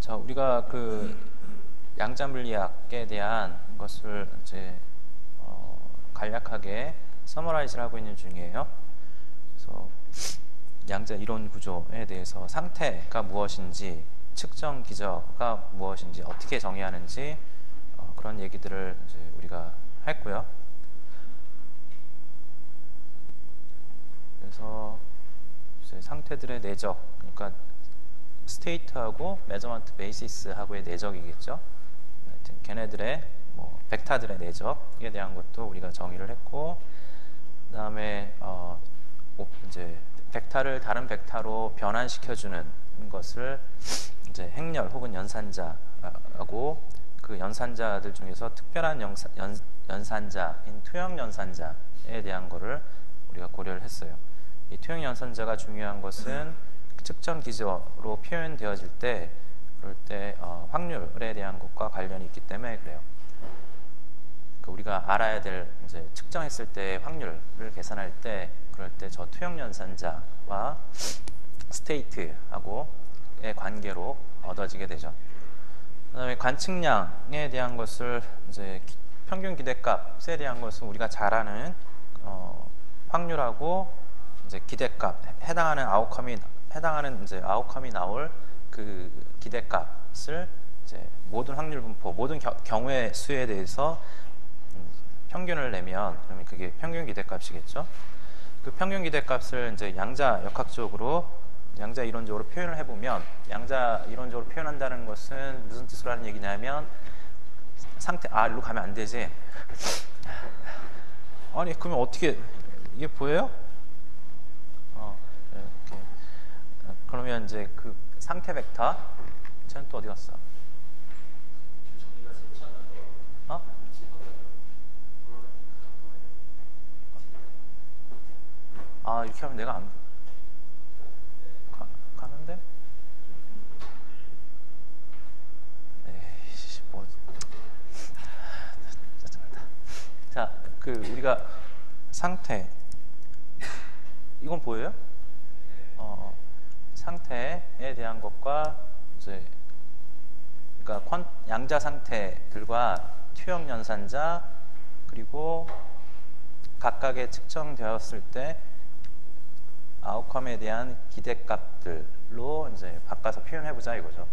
자, 우리가 그 양자 물리학에 대한 것을 이제 간략하게 서머라이즈를 하고 있는 중이에요. 그래서 양자 이론 구조에 대해서 상태가 무엇인지, 측정 기저가 무엇인지, 어떻게 정의하는지 그런 얘기들을 이제 우리가 했고요. 그래서 이제 상태들의 내적, 그러니까 스테이트하고 메저먼트 베이시스하고의 내적이겠죠. 하여튼 걔네들의 벡터들의 내적에 대한 것도 우리가 정의를 했고, 그다음에 이제 벡터를 다른 벡터로 변환시켜주는 것을 이제 행렬 혹은 연산자하고, 그 연산자들 중에서 특별한 연산자인 투영 연산자에 대한 거를 우리가 고려를 했어요. 이 투영 연산자가 중요한 것은 측정 기저로 표현되어질 때, 그럴 때 확률에 대한 것과 관련이 있기 때문에 그래요. 우리가 알아야 될, 이제 측정했을 때 확률을 계산할 때, 그럴 때 저 투영 연산자와 스테이트하고의 관계로 얻어지게 되죠. 그다음에 관측량에 대한 것을, 이제 평균 기대값에 대한 것은 우리가 잘 아는 확률하고 이제 기대값, 해당하는 이제 아웃컴이 나올 그 기대값을 이제 모든 확률 분포, 모든 경우의 수에 대해서 평균을 내면, 그러면 그게 평균 기대값이겠죠. 그 평균 기대값을 이제 양자 역학적으로, 양자 이론적으로 표현을 해보면, 양자 이론적으로 표현한다는 것은 무슨 뜻으로 하는 얘기냐면, 일로 가면 안 되지. 아니, 그러면 어떻게, 이게 보여요? 이렇게. 그러면 이제 그 상태 벡터, 쟤는 또 어디 갔어? 이렇게 하면 내가 안 가는데? 에이씨, 뭐. 자, 그 우리가 상태, 이건 보여요? 상태에 대한 것과 이제, 그러니까 양자 상태들과 투영 연산자, 그리고 각각의 측정되었을 때 아웃컴에 대한 기대값들로 이제 바꿔서 표현해보자 이거죠.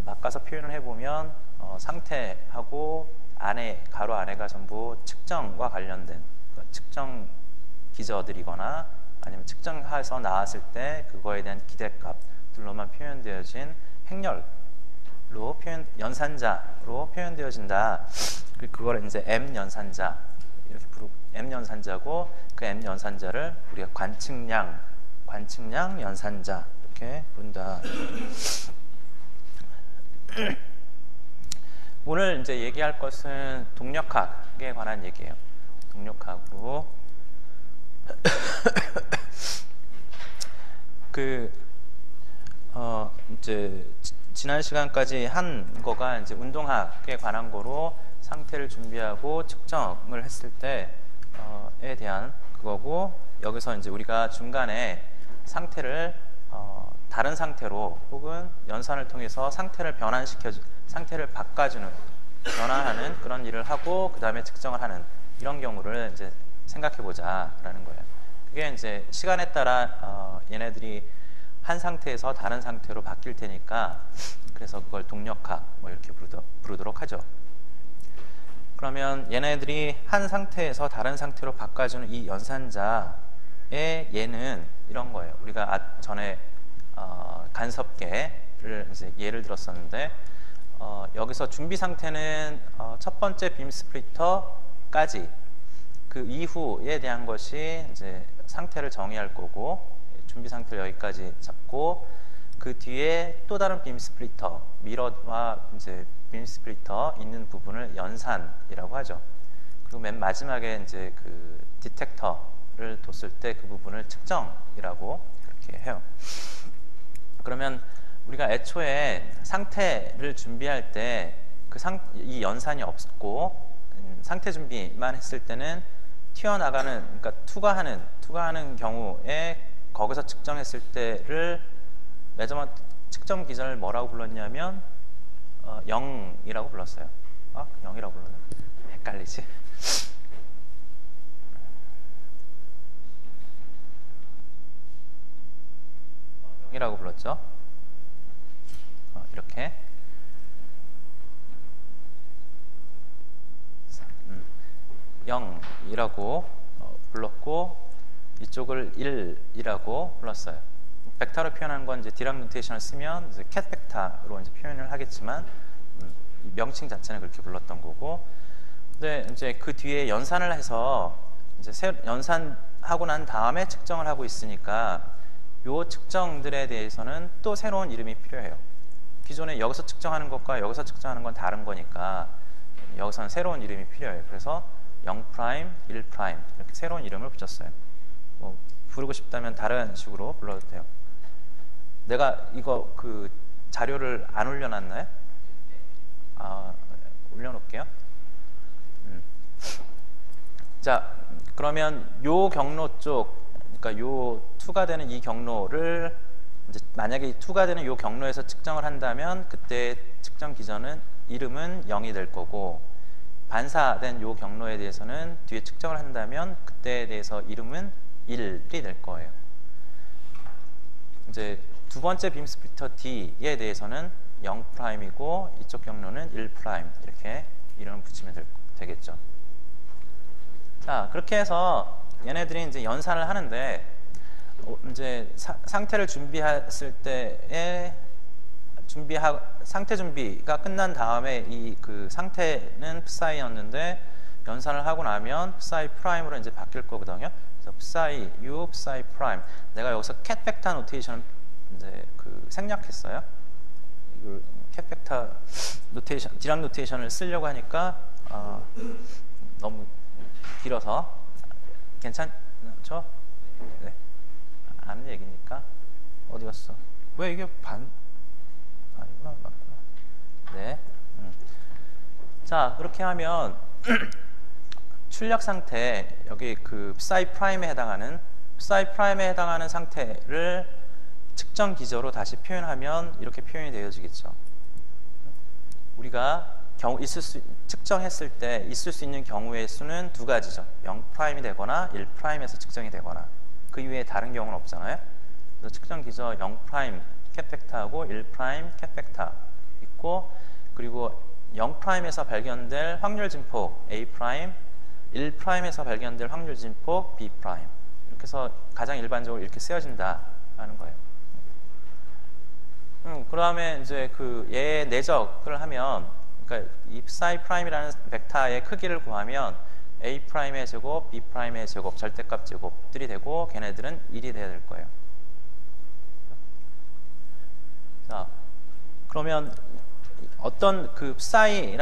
바꿔서 표현을 해보면 상태하고 안에, 가로 안에가 전부 측정과 관련된, 그러니까 측정 기저들이거나 아니면 측정해서 나왔을 때 그거에 대한 기대값들로만 표현되어진 행렬로 연산자로 표현되어진다. 그리고 그걸 이제 M 연산자 이렇게 부르고, M 연산자고, 그 M 연산자를 우리가 관측량 연산자 이렇게 부른다. 오늘 이제 얘기할 것은 동력학에 관한 얘기예요. 동력학으로 이제 지난 시간까지 한 거가 이제 운동학에 관한 거로 상태를 준비하고 측정을 했을 때에 대한 그거고, 여기서 이제 우리가 중간에 상태를 다른 상태로 혹은 연산을 통해서 상태를 변화하는 그런 일을 하고, 그 다음에 측정을 하는 이런 경우를 이제 생각해 보자라는 거예요. 그게 이제 시간에 따라 얘네들이 한 상태에서 다른 상태로 바뀔 테니까, 그래서 그걸 동력학 이렇게 부르도록 하죠. 그러면 얘네들이 한 상태에서 다른 상태로 바꿔주는 이 연산자의 예는 이런 거예요. 우리가 전에 간섭계를 이제 예를 들었었는데, 여기서 준비 상태는 첫 번째 빔 스플리터까지, 그 이후에 대한 것이 이제 상태를 정의할 거고, 준비 상태를 여기까지 잡고, 그 뒤에 또 다른 빔 스플리터, 미러와 이제 빔 스플리터 있는 부분을 연산이라고 하죠. 그리고 맨 마지막에 이제 그 디텍터를 뒀을 때 그 부분을 측정이라고 그렇게 해요. 그러면 우리가 애초에 상태를 준비할 때 이 연산이 없고 상태 준비만 했을 때는 튀어나가는, 그러니까 투과하는 경우에 거기서 측정했을 때를 측정 기전을 뭐라고 불렀냐면 0이라고 불렀어요. 0이라고 불렀나? 헷갈리지? 0이라고 불렀죠. 이렇게 0이라고 불렀고 이쪽을 1이라고 불렀어요. 벡터로 표현한 건 이제 디락 노테이션을 쓰면 이제 캣 벡터로 이제 표현을 하겠지만 명칭 자체는 그렇게 불렀던 거고, 근데 이제 그 뒤에 연산을 해서 이제 연산하고 난 다음에 측정을 하고 있으니까 요 측정들에 대해서는 또 새로운 이름이 필요해요. 기존에 여기서 측정하는 것과 여기서 측정하는 건 다른 거니까 여기서는 새로운 이름이 필요해요. 그래서 0', 1' 이렇게 새로운 이름을 붙였어요. 뭐 부르고 싶다면 다른 식으로 불러도 돼요. 내가 이거 그 자료를 안 올려놨나요? 올려놓을게요. 자, 그러면 요 경로 쪽, 그러니까 요 2가 되는 이 경로를 이제 만약에 2가 되는 요 경로에서 측정을 한다면 그때 측정 기전은 이름은 0이 될 거고, 반사된 요 경로에 대해서는 뒤에 측정을 한다면 그때에 대해서 이름은 1이 될 거예요. 이제 두 번째 빔 스플리터 D에 대해서는 0'이고 이쪽 경로는 1' 이렇게 이름을 붙이면 되겠죠. 자, 그렇게 해서 얘네들이 이제 연산을 하는데 이제 상태를 준비했을 때에 상태 준비가 끝난 다음에 이 그 상태는 psi였는데 연산을 하고 나면 psi 프라임으로 이제 바뀔 거거든요. 그래서 psi u, psi 프라임. 내가 여기서 캣 벡터 노테이션 이제 그 생략했어요. 이걸 캣 벡터 노테이션, 디락 노테이션을 쓰려고 하니까 너무 길어서 괜찮죠? 네. 아는 얘기니까. 어디 갔어? 왜 이게 아니구나, 맞구나. 네. 자, 그렇게 하면 출력 상태, 여기 그 psi 프라임에 해당하는 상태를 측정 기저로 다시 표현하면 이렇게 표현이 되어지겠죠. 우리가 측정했을 때 있을 수 있는 경우의 수는 두 가지죠. 0'이 되거나 1'에서 측정이 되거나, 그 이외에 다른 경우는 없잖아요. 그래서 측정 기저 0' 캣 벡터하고 1' 캣 벡터 있고, 그리고 0'에서 발견될 확률 진폭 A', 1'에서 발견될 확률 진폭 B'. 이렇게 해서 가장 일반적으로 이렇게 쓰여진다라는 거예요. 그 다음에 이제 그 얘의 내적을 하면, 그러니까 이 psi 프라임이라는 벡터의 크기를 구하면 A'의 제곱, B'의 제곱, 절대값 제곱들이 되고 걔네들은 1이 돼야 될 거예요. 자, 그러면 어떤 그 psi의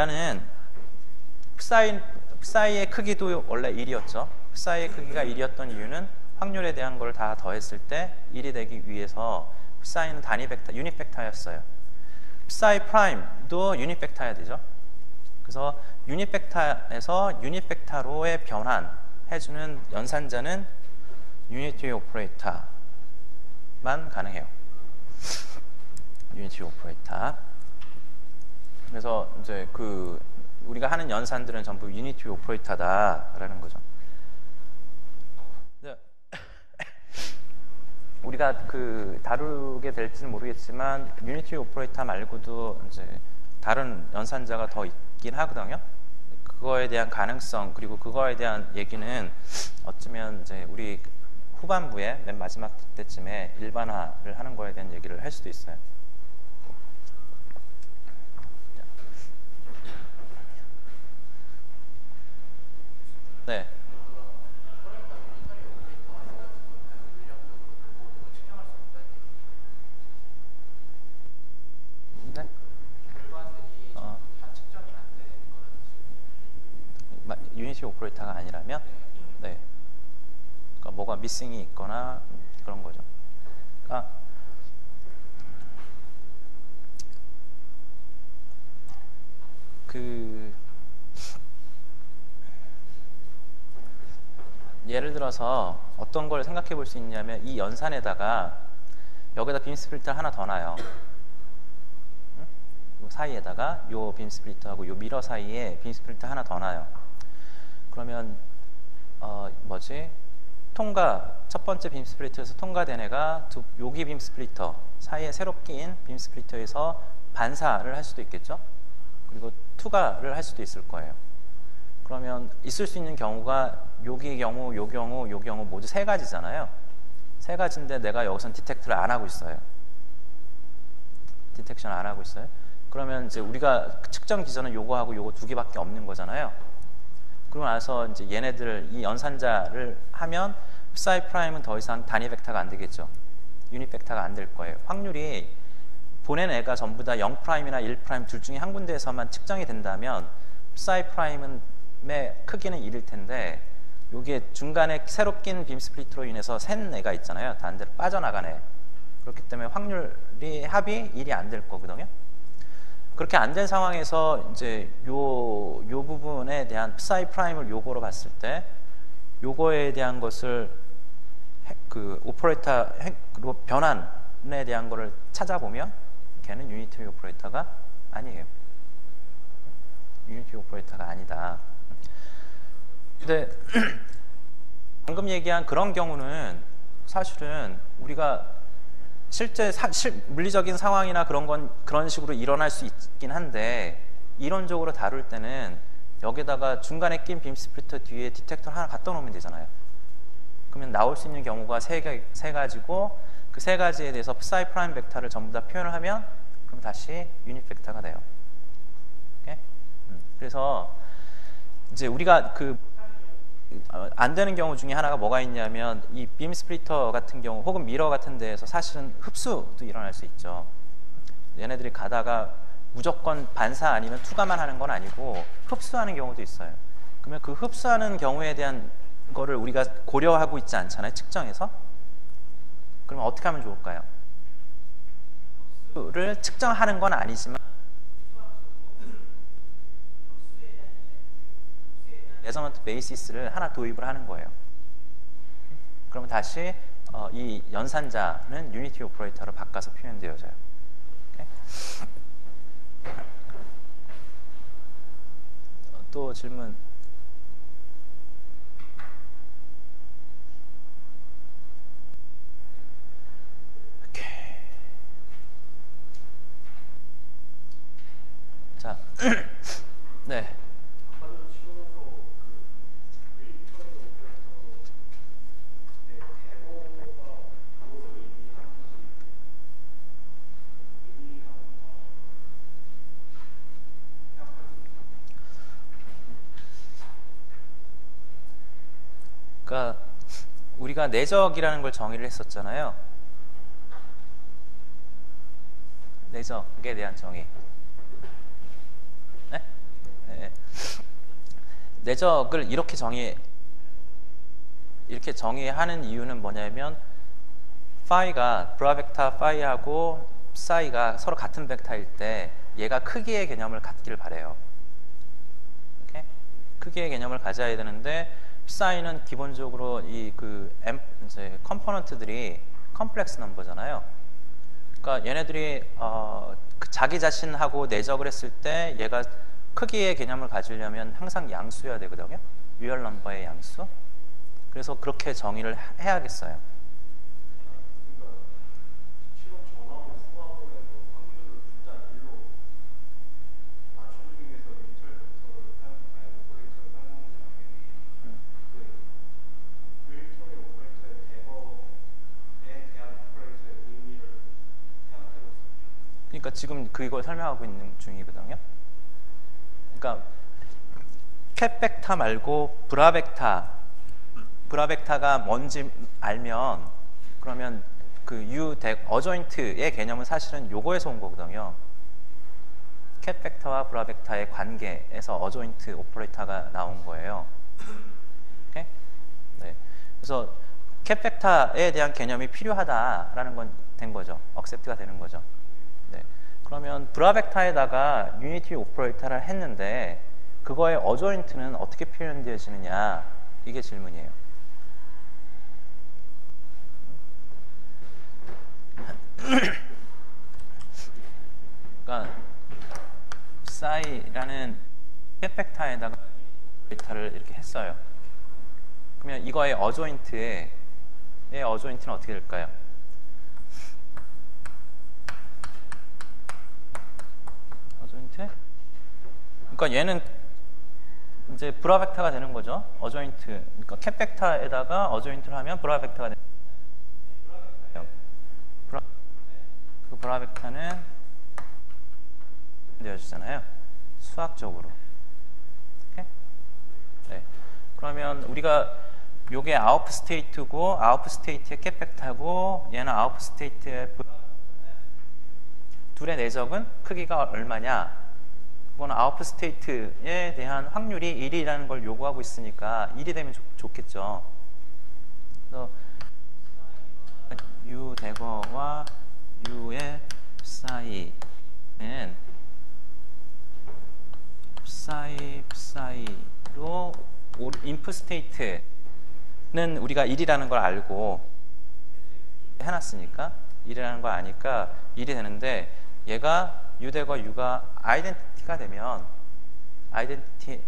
크기도 원래 1이었죠. psi의 크기가 1이었던 이유는 확률에 대한 걸 다 더했을 때 1이 되기 위해서 psi는 단위 벡터, 유닛 벡터였어요. psi 프라임도 유닛 벡터여야 되죠. 그래서 유닛 벡터에서 유닛 벡터로의 변환해주는 연산자는 유니티 오퍼레이터만 가능해요. 유니티 오퍼레이터. 그래서 이제 그 우리가 하는 연산들은 전부 유니티 오퍼레이터다라는 거죠. 우리가 그 다루게 될지는 모르겠지만 유니티 오퍼레이터 말고도 이제 다른 연산자가 더 있긴 하거든요. 그거에 대한 가능성, 그리고 그거에 대한 얘기는 어쩌면 이제 우리 후반부에 맨 마지막 때쯤에 일반화를 하는 거에 대한 얘기를 할 수도 있어요. 네. 유니티 오퍼레이터가 아니라면, 네, 그러니까 뭐가 미싱이 있거나 그런 거죠. 그러니까 그 예를 들어서 어떤 걸 생각해 볼 수 있냐면, 이 연산에다가 여기다 빔 스플리터를 하나 더 놔요. 요 사이에다가 요 빔 스플리터하고 요 미러 사이에 빔 스플리터 하나 더 놔요. 그러면 첫 번째 빔 스플리터에서 통과된 애가 여기 빔 스플리터 사이에 새로 낀 빔 스플리터에서 반사를 할 수도 있겠죠. 그리고 투과를 할 수도 있을 거예요. 그러면 있을 수 있는 경우가 여기 경우, 요 경우, 요 경우 모두 세 가지잖아요. 세 가지인데 내가 여기선 디텍트를 안 하고 있어요. 디텍션 안 하고 있어요. 그러면 이제 우리가 측정 기전은 요거하고 요거 두 개밖에 없는 거잖아요. 그러고 나서 이제 얘네들 이 연산자를 하면 psi 프라임은 더 이상 단위 벡터가 안 되겠죠. 유닛 벡터가 안 될 거예요. 확률이 보낸 애가 전부 다 0 프라임이나 1 프라임 둘 중에 한 군데에서만 측정이 된다면 psi 프라임의 크기는 1일 텐데 여기에 중간에 새로 낀 빔 스플리터로 인해서 샌 애가 있잖아요. 다른 데로 빠져나간 애. 그렇기 때문에 합이 1이 안 될 거거든요. 그렇게 안 된 상황에서 이제 요 부분에 대한 psi 프라임을 요거로 봤을 때 요거에 대한 것을 그 오퍼레이터로 변환에 대한 거를 찾아보면 걔는 유니터리 오퍼레이터가 아니에요. 유니터리 오퍼레이터가 아니다. 근데 방금 얘기한 그런 경우는 사실은 우리가 실제 물리적인 상황이나 그런 식으로 일어날 수 있긴 한데 이론적으로 다룰 때는 여기다가 중간에 낀 빔 스플리터 뒤에 디텍터를 하나 갖다 놓으면 되잖아요. 그러면 나올 수 있는 경우가 세 가지고 그 세 가지에 대해서 psi 프라임 벡터를 전부 다 표현을 하면 그럼 다시 유닛 벡터가 돼요. 오케이? 그래서 이제 우리가 안 되는 경우 중에 하나가 뭐가 있냐면 이 빔 스플리터 같은 경우 혹은 미러 같은 데에서 사실은 흡수도 일어날 수 있죠. 얘네들이 가다가 무조건 반사 아니면 투과만 하는 건 아니고 흡수하는 경우도 있어요. 그러면 그 흡수하는 경우에 대한 거를 우리가 고려하고 있지 않잖아요. 측정해서. 그러면 어떻게 하면 좋을까요? 흡수를 측정하는 건 아니지만 레저넌트 베이시스를 하나 도입을 하는 거예요. 그러면 다시 이 연산자는 유니티 오퍼레이터로 바꿔서 표현되어져요. 오케이? 또 질문. 오케이. 자, 네. 그러니까 우리가 내적이라는 걸 정의를 했었잖아요. 내적에 대한 정의. 네? 네. 내적을 이렇게 정의하는 이유는 뭐냐면 파이가 브라벡터 파이하고 psi가 서로 같은 벡터일 때 얘가 크기의 개념을 갖기를 바래요. 오케이? 크기의 개념을 가져야 되는데 psi는 기본적으로 이제 컴포넌트들이 컴플렉스 넘버잖아요. 그러니까 얘네들이 자기 자신하고 내적을 했을 때 얘가 크기의 개념을 가지려면 항상 양수여야 되거든요. 리얼 넘버의 양수. 그래서 그렇게 정의를 해야겠어요. 그러니까 지금 그걸 설명하고 있는 중이거든요. 그러니까 캡 벡터 말고 브라벡터가 뭔지 알면 그러면 그 어조인트의 개념은 사실은 요거에서 온 거거든요. 캡 벡터와 브라벡터의 관계에서 어조인트 오퍼레이터가 나온 거예요. 오케이? 네. 그래서 캡 벡터에 대한 개념이 필요하다라는 건 된 거죠. 억셉트가 되는 거죠. 네. 그러면 브라벡터에다가 유니티 오퍼레이터를 했는데 그거의 어조인트는 어떻게 표현되어지느냐, 이게 질문이에요. 그러니까 psi라는 K팩터에다가 데이터를 이렇게 했어요. 그러면 이거의 어조인트는 어떻게 될까요? 어조인트? 그러니까 얘는 이제 브라벡터가 되는 거죠. 어조인트. 그러니까 K팩터에다가 어조인트를 하면 브라벡터가 되는 거예요. 그 브라벡터는 되어주잖아요. 수학적으로. 오케이? 네. 그러면 우리가 요게 아웃 스테이트고 아웃 스테이트의 K팩터고 얘는 아웃 스테이트의 둘의 내적은 크기가 얼마냐? 그건 아웃 스테이트에 대한 확률이 1이라는 걸 요구하고 있으니까 1이 되면 좋겠죠. 그래서 U 대거와 U의 사이는 사이로 인풋 스테이트는 우리가 1이라는 걸 알고 해놨으니까 1이라는 걸 아니까 1이 되는데 얘가 U 대거 U가 아이덴티티가 되면 아이덴티티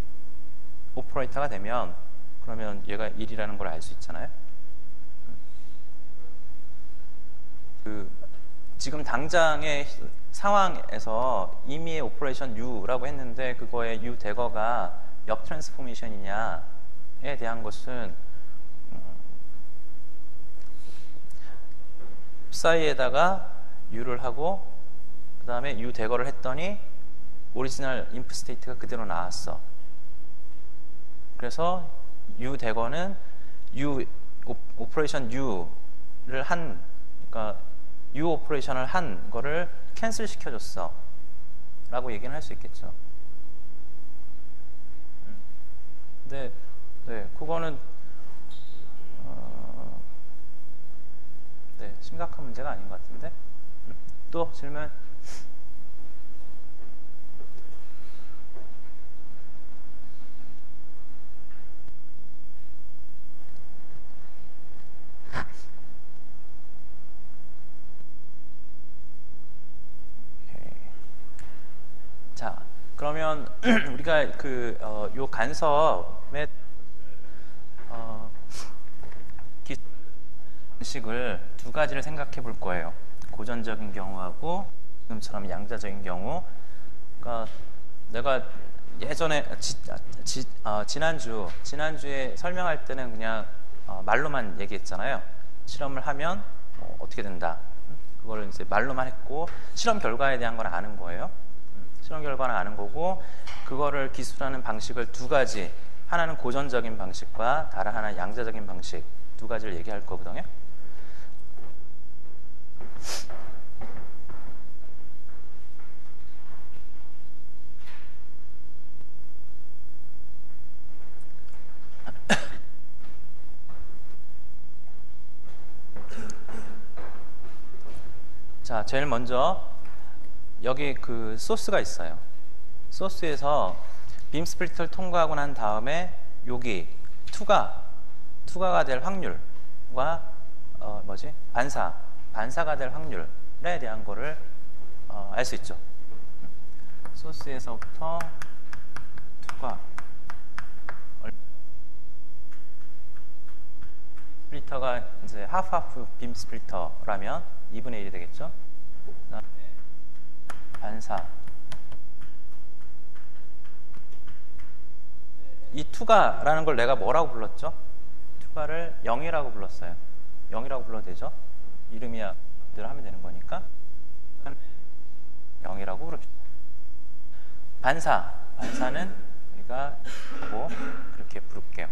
오퍼레이터가 되면 그러면 얘가 1이라는 걸 알 수 있잖아요. 지금 당장의 상황에서 임의의 오퍼레이션 U라고 했는데 그거의 U 대거가 역 트랜스포메이션이냐에 대한 것은 사이에다가 U를 하고 그 다음에 U 대거를 했더니 오리지널 인풋 스테이트가 그대로 나왔어. 그래서 U 대거는 오퍼레이션 U를 그러니까 U 오퍼레이션을 한 거를 캔슬 시켜줬어 라고 얘기는 할 수 있겠죠. 근데 네, 그거는 네, 심각한 문제가 아닌 것 같은데. 또 질문? 자, 그러면 우리가 요 간섭의 방식을 두 가지를 생각해 볼 거예요. 고전적인 경우하고 지금처럼 양자적인 경우. 그러니까 내가 예전에 지난주에 설명할 때는 그냥 말로만 얘기했잖아요. 실험을 하면 어떻게 된다. 그걸 이제 말로만 했고 실험 결과에 대한 건 아는 거예요. 실험 결과는 아는 거고 그거를 기술하는 방식을 두 가지, 하나는 고전적인 방식과 다른 하나는 양자적인 방식 두 가지를 얘기할 거거든요. 자, 제일 먼저 여기 그 소스가 있어요. 소스에서 빔 스플리터를 통과하고 난 다음에 여기 투과가 될 확률과 반사가 될 확률에 대한 거를 알 수 있죠. 소스에서부터 투과 스플리터가 이제 하프 빔 스플리터라면 2분의 1이 되겠죠. 그다음에 반사. 이 투과라는 걸 내가 뭐라고 불렀죠? 투과를 0이라고 불렀어요. 0이라고 불러도 되죠? 이름이야 늘 하면 되는 거니까 0이라고 부릅시다. 반사는 우리가 그렇게 부를게요.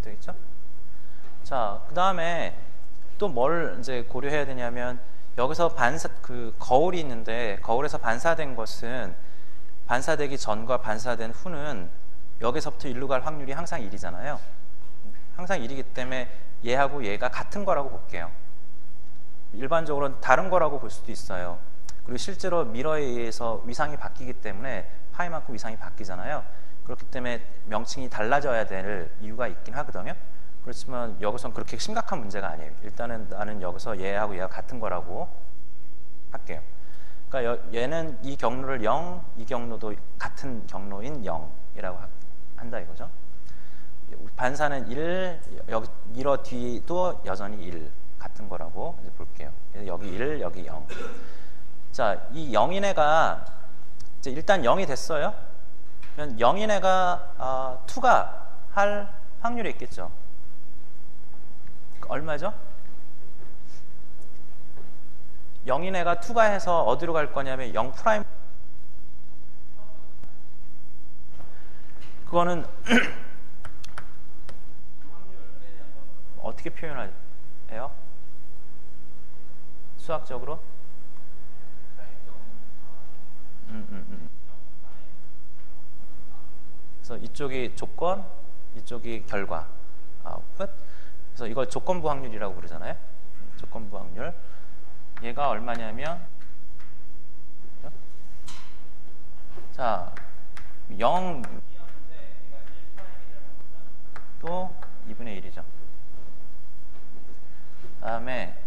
되겠죠? 자, 그 다음에 또 뭘 이제 고려해야 되냐면 여기서 거울이 있는데 거울에서 반사된 것은 반사되기 전과 반사된 후는 여기서부터 일로 갈 확률이 항상 1이잖아요. 항상 1이기 때문에 얘하고 얘가 같은 거라고 볼게요. 일반적으로는 다른 거라고 볼 수도 있어요. 그리고 실제로 미러에 의해서 위상이 바뀌기 때문에 파이만큼 위상이 바뀌잖아요. 그렇기 때문에 명칭이 달라져야 될 이유가 있긴 하거든요. 그렇지만 여기서는 그렇게 심각한 문제가 아니에요. 일단은 나는 여기서 얘하고 얘가 같은 거라고 할게요. 그러니까 얘는 이 경로를 0, 이 경로도 같은 경로인 0이라고 한다 이거죠. 반사는 1, 여기 미러 뒤도 여전히 1 같은 거라고 이제 볼게요. 그래서 여기 1, 여기 0. 자, 이 0인 애가 이제 일단 0이 됐어요. 그러면 0인 애가 2가 할 확률이 있겠죠. 얼마죠? 0인 애가 2가 해서 어디로 갈 거냐면 0 프라임. 그거는 어떻게 표현해요? 수학적으로? 그래서 이쪽이 조건, 이쪽이 결과, 아웃풋. 그래서 이걸 조건부 확률이라고 부르잖아요. 조건부 확률. 얘가 얼마냐면, 자, 0 또 2분의 1이죠. 그 다음에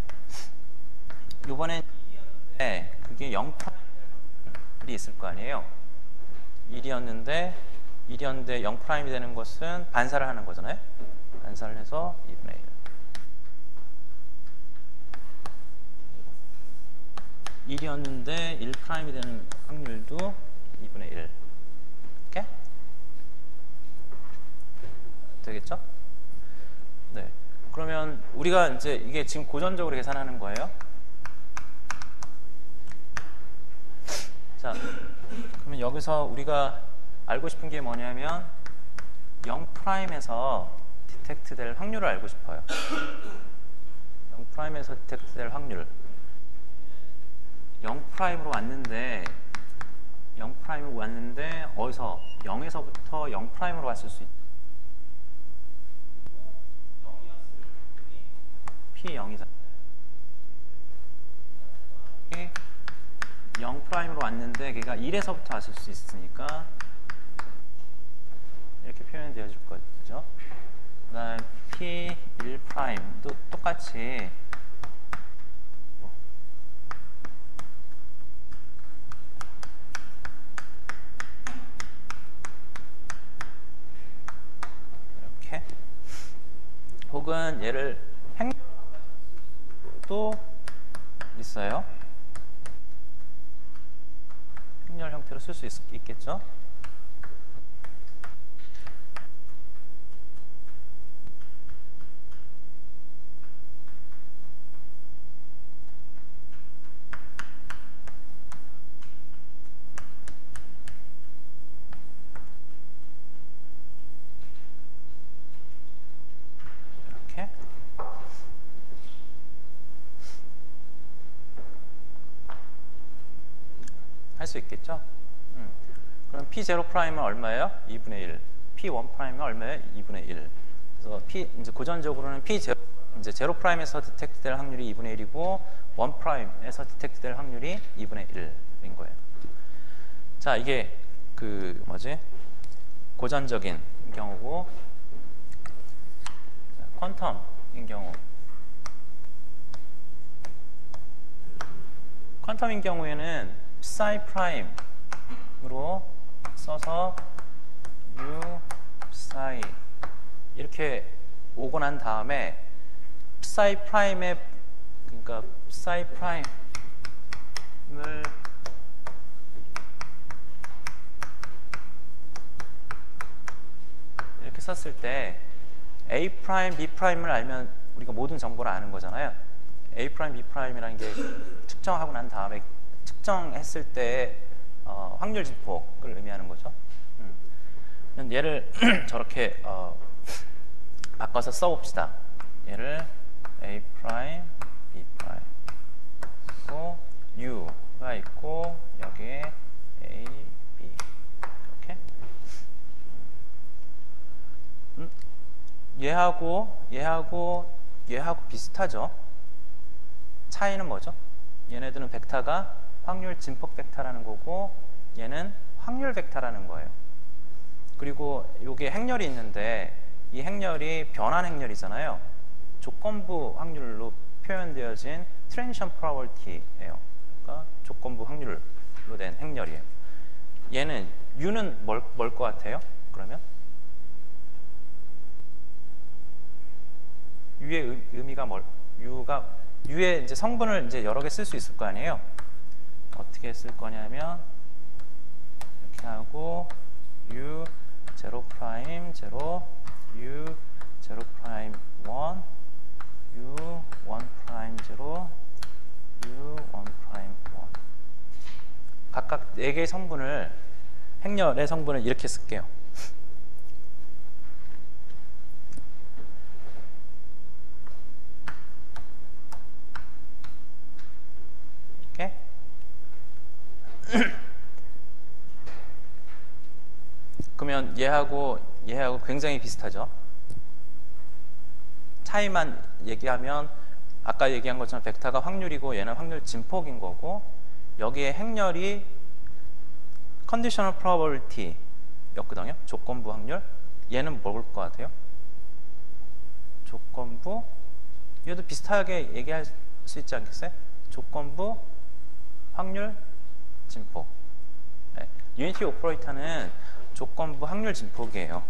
요번엔 1이었는데 그게 0%이 있을 거 아니에요. 1이었는데 0%이 되는 것은 반사를 하는 거잖아요. 반사를 해서 2분의 1. 1이었는데 1%이 되는 확률도 2분의 1. 이렇게? 되겠죠? 네. 그러면 우리가 이제 이게 지금 고전적으로 계산하는 거예요. 자, 그러면 여기서 우리가 알고 싶은 게 뭐냐면 0'에서 디텍트 될 확률을 알고 싶어요. 0'에서 디텍트 될 확률. 0'으로 왔는데 0'으로 왔는데 어디서 0에서부터 0'으로 왔을 수 있다. P0이잖아요. 0'으로 왔는데 걔가 1에서부터 왔을 수 있으니까 이렇게 표현이 되어질 거죠. 그 다음 P1'도 똑같이 이렇게, 혹은 얘를 행렬도 있어요. 행렬 형태로 쓸 수 있겠죠. 이렇게. 할 수 있겠죠? 그럼 P0'은 얼마예요? 2분의 1. P1'은 얼마예요? 2분의 1. 그래서 이제 고전적으로는 P0, 이제 0'에서 디텍트 될 확률이 2분의 1이고 1'에서 디텍트 될 확률이 2분의 1인 거예요. 자, 이게 그 뭐지? 고전적인 경우고, 퀀텀인 경우. 퀀텀인 경우에는 psi 프라임으로 써서 u psi 이렇게 오고 난 다음에 psi 프라임의, 그러니까 psi 프라임을 이렇게 썼을 때 a 프라임, b 프라임을 알면 우리가 모든 정보를 아는 거잖아요. a 프라임, b 프라임이라는 게 측정하고 난 다음에 측정했을 때 확률 진폭을 의미하는 거죠. 얘를 저렇게 바꿔서 써봅시다. 얘를 a 프라임, b 프라임, 그리고 u가 있고 여기에 a, b 이렇게. 얘하고 비슷하죠. 차이는 뭐죠? 얘네들은 벡터가 확률 진폭 벡터라는 거고 얘는 확률 벡터라는 거예요. 그리고 여기에 행렬이 있는데 이 행렬이 변환 행렬이잖아요. 조건부 확률로 표현되어진 트랜지션 프로버티예요. 그러니까 조건부 확률로 된 행렬이에요. 얘는 U는 뭘 것 같아요? 그러면 U의 의미가 U의 이제 성분을 이제 여러 개 쓸 수 있을 거 아니에요? 어떻게 쓸 거냐면 이렇게 하고 U 0 프라임 0 U 0 프라임 1 U 1 프라임 0 U 1 프라임 1 각각 4개의 성분을 행렬의 성분을 이렇게 쓸게요. 이렇게 그러면 얘하고 굉장히 비슷하죠. 차이만 얘기하면 아까 얘기한 것처럼 벡터가 확률이고 얘는 확률 진폭인 거고 여기에 행렬이 conditional probability 였거든요. 조건부 확률. 얘는 뭘 것 같아요? 조건부 얘도 비슷하게 얘기할 수 있지 않겠어요? 조건부 확률 진폭. 네. 유니티 오퍼레이터는 조건부 확률 진폭이에요.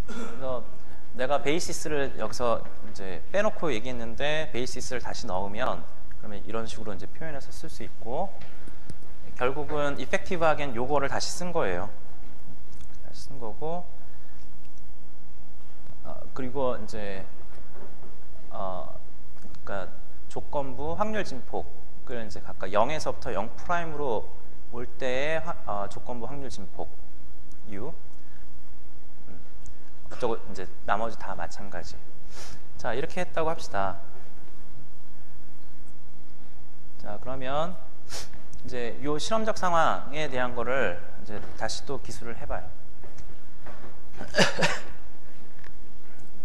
그래서 내가 베이시스를 여기서 이제 빼놓고 얘기했는데 베이시스를 다시 넣으면 그러면 이런 식으로 이제 표현해서 쓸 수 있고 결국은 이펙티브하게는 요거를 다시 쓴 거예요. 다시 쓴 거고 그리고 이제 그러니까 조건부 확률 진폭을 이제 각각 0에서부터 0 프라임으로 올 때의 조건부 확률 진폭 U. 저거 이제 나머지 다 마찬가지. 자, 이렇게 했다고 합시다. 자, 그러면 이제 요 실험적 상황에 대한 거를 이제 다시 또 기술을 해봐요.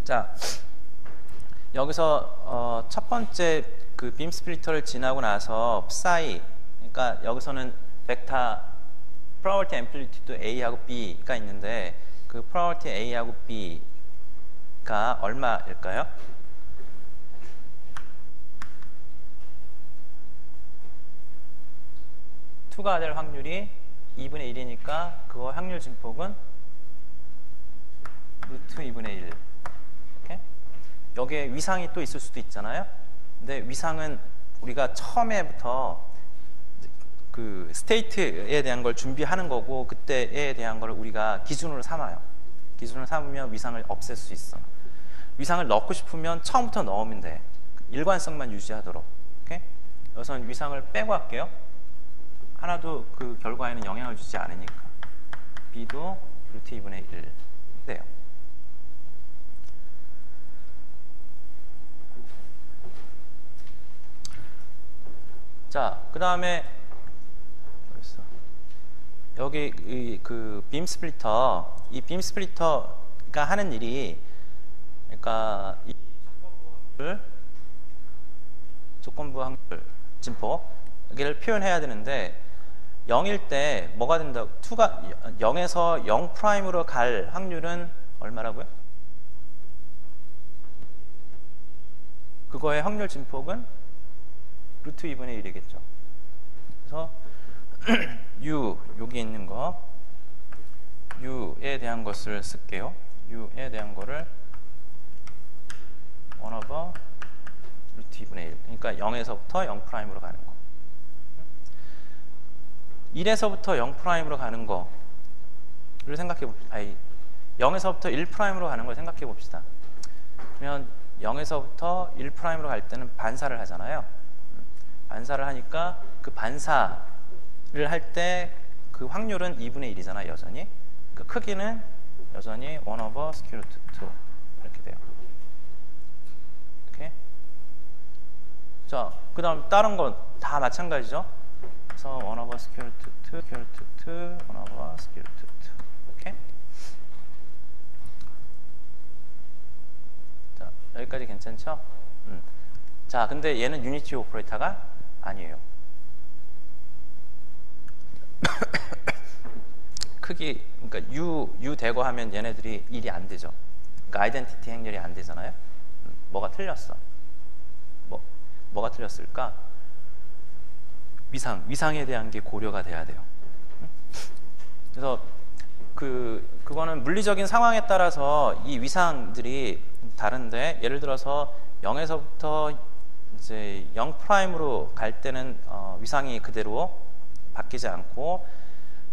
자, 여기서 첫 번째 그 빔 스플리터를 지나고 나서 psi, 그러니까 여기서는 벡터 probability amplitude A하고 B가 있는데 그 probability A하고 B가 얼마일까요? 투가 될 확률이 2분의 1이니까 그거 확률 진폭은 루트 2분의 1. 이렇게? 여기에 위상이 또 있을 수도 있잖아요. 근데 위상은 우리가 처음에부터 그 스테이트에 대한 걸 준비하는 거고 그때에 대한 걸 우리가 기준으로 삼아요. 기준으로 삼으면 위상을 없앨 수 있어. 위상을 넣고 싶으면 처음부터 넣으면 돼. 일관성만 유지하도록. 오케이? 여기서는 위상을 빼고 할게요. 하나도 그 결과에는 영향을 주지 않으니까. B도 루트 2분의 1 돼요. 자, 그 다음에 여기 그 빔 스플리터, 이 빔 스플리터가 하는 일이, 그러니까 이 조건부 확률 진폭을 표현해야 되는데 0일 때 뭐가 된다? 2가 0에서 0 프라임으로 갈 확률은 얼마라고요? 그거의 확률 진폭은 루트 2분의 1이겠죠. 그래서 U, 여기 있는 거 U에 대한 것을 쓸게요. U에 대한 거를 1 over 루트 2분의 1. 그러니까 0에서부터 0 프라임으로 가는 거. 1에서부터 0 프라임으로 가는 거를 생각해 봅시다. 아니, 0에서부터 1 프라임으로 가는 걸 생각해 봅시다. 그러면 0에서부터 1 프라임으로 갈 때는 반사를 하잖아요. 반사를 하니까 그 반사를 할 때 그 확률은 2분의 1이잖아요, 여전히. 그 크기는 여전히 1 over square root 2 이렇게 돼요. 이렇게. 자, 그 다음 다른 건 다 마찬가지죠. 그래서 1 over square root 2, square root 2, 1 over square root 2 이렇게. 자, 여기까지 괜찮죠? 자, 근데 얘는 유니티 오퍼레이터가 아니에요. 크기, 그러니까 U 대거 하면 얘네들이 일이 안 되죠. 그러니까 아이덴티티 행렬이 안 되잖아요. 뭐가 틀렸어. 뭐가 틀렸을까? 위상에 대한 게 고려가 돼야 돼요. 그래서 그거는 물리적인 상황에 따라서 이 위상들이 다른데, 예를 들어서 0에서부터 이제 0'으로 갈 때는 위상이 그대로 바뀌지 않고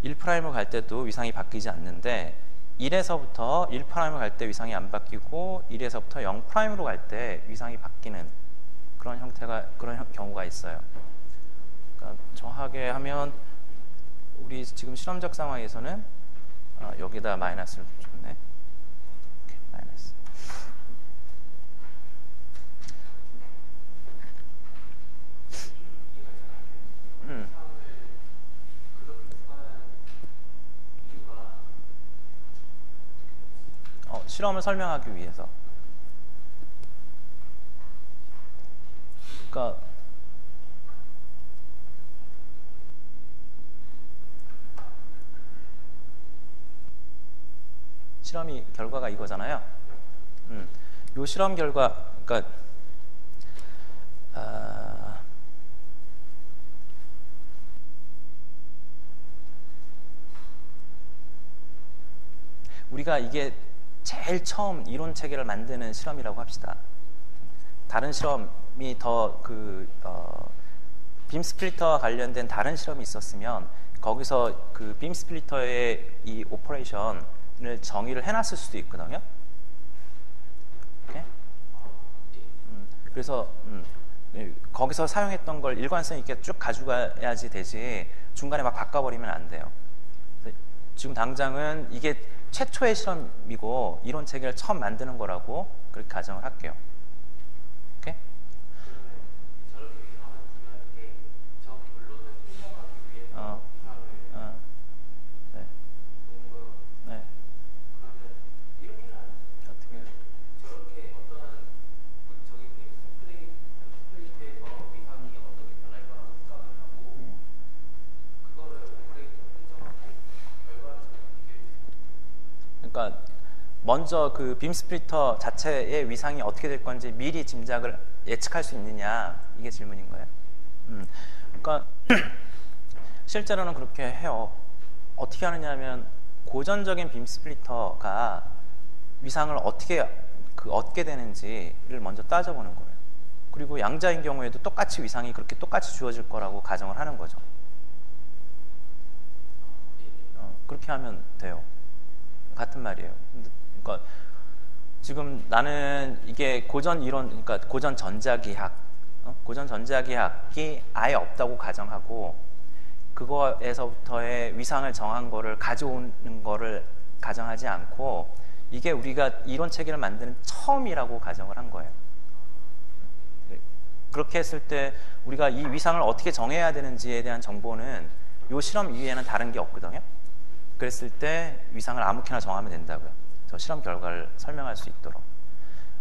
1'으로 갈 때도 위상이 바뀌지 않는데, 1에서부터 1'으로 갈 때 위상이 안 바뀌고 1에서부터 0'으로 갈 때 위상이 바뀌는 그런 경우가 있어요. 그러니까 정확하게 하면 우리 지금 실험적 상황에서는 여기다 마이너스를 줬네. 오케이, 마이너스. 실험을 설명하기 위해서. 그러니까 실험이 결과가 이거잖아요. 요 실험 결과, 그러니까 우리가 이게 제일 처음 이론 체계를 만드는 실험이라고 합시다. 다른 실험이 더 빔 스플리터와 관련된 다른 실험이 있었으면 거기서 그 빔 스플리터의 이 오퍼레이션을 정의를 해놨을 수도 있거든요. 그래서 거기서 사용했던 걸 일관성 있게 쭉 가져가야지 되지, 중간에 막 바꿔버리면 안 돼요. 지금 당장은 이게 최초의 실험이고 이론 체계를 처음 만드는 거라고 그렇게 가정을 할게요. 오케이? 저렇게 위상을 중요한 게 저 결론을 설명하기 위해서 네. 네. 그러면 이렇게는 안 돼요. 어떻게 해요? 저렇게 어떤 저기 스프레이트에서 위상이 어떻게 변할 거라고 생각을 하고 그거를 오퍼레이터 설정하고 결과를 그러니까 먼저 그 빔 스플리터 자체의 위상이 어떻게 될 건지 미리 짐작을 예측할 수 있느냐, 이게 질문인 거예요. 그러니까 실제로는 그렇게 해요. 어떻게 하느냐면 고전적인 빔 스플리터가 위상을 어떻게 얻게 되는지를 먼저 따져보는 거예요. 그리고 양자인 경우에도 똑같이 위상이 그렇게 똑같이 주어질 거라고 가정을 하는 거죠. 그렇게 하면 돼요. 같은 말이에요. 그러니까 지금 나는 이게 고전 이론, 그러니까 고전 전자기학, 고전 전자기학이 아예 없다고 가정하고 그거에서부터의 위상을 정한 거를 가져오는 거를 가정하지 않고 이게 우리가 이론 체계를 만드는 처음이라고 가정을 한 거예요. 그렇게 했을 때 우리가 이 위상을 어떻게 정해야 되는지에 대한 정보는 이 실험 이외에는 다른 게 없거든요. 그랬을 때 위상을 아무렇게나 정하면 된다고요. 저 실험 결과를 설명할 수 있도록.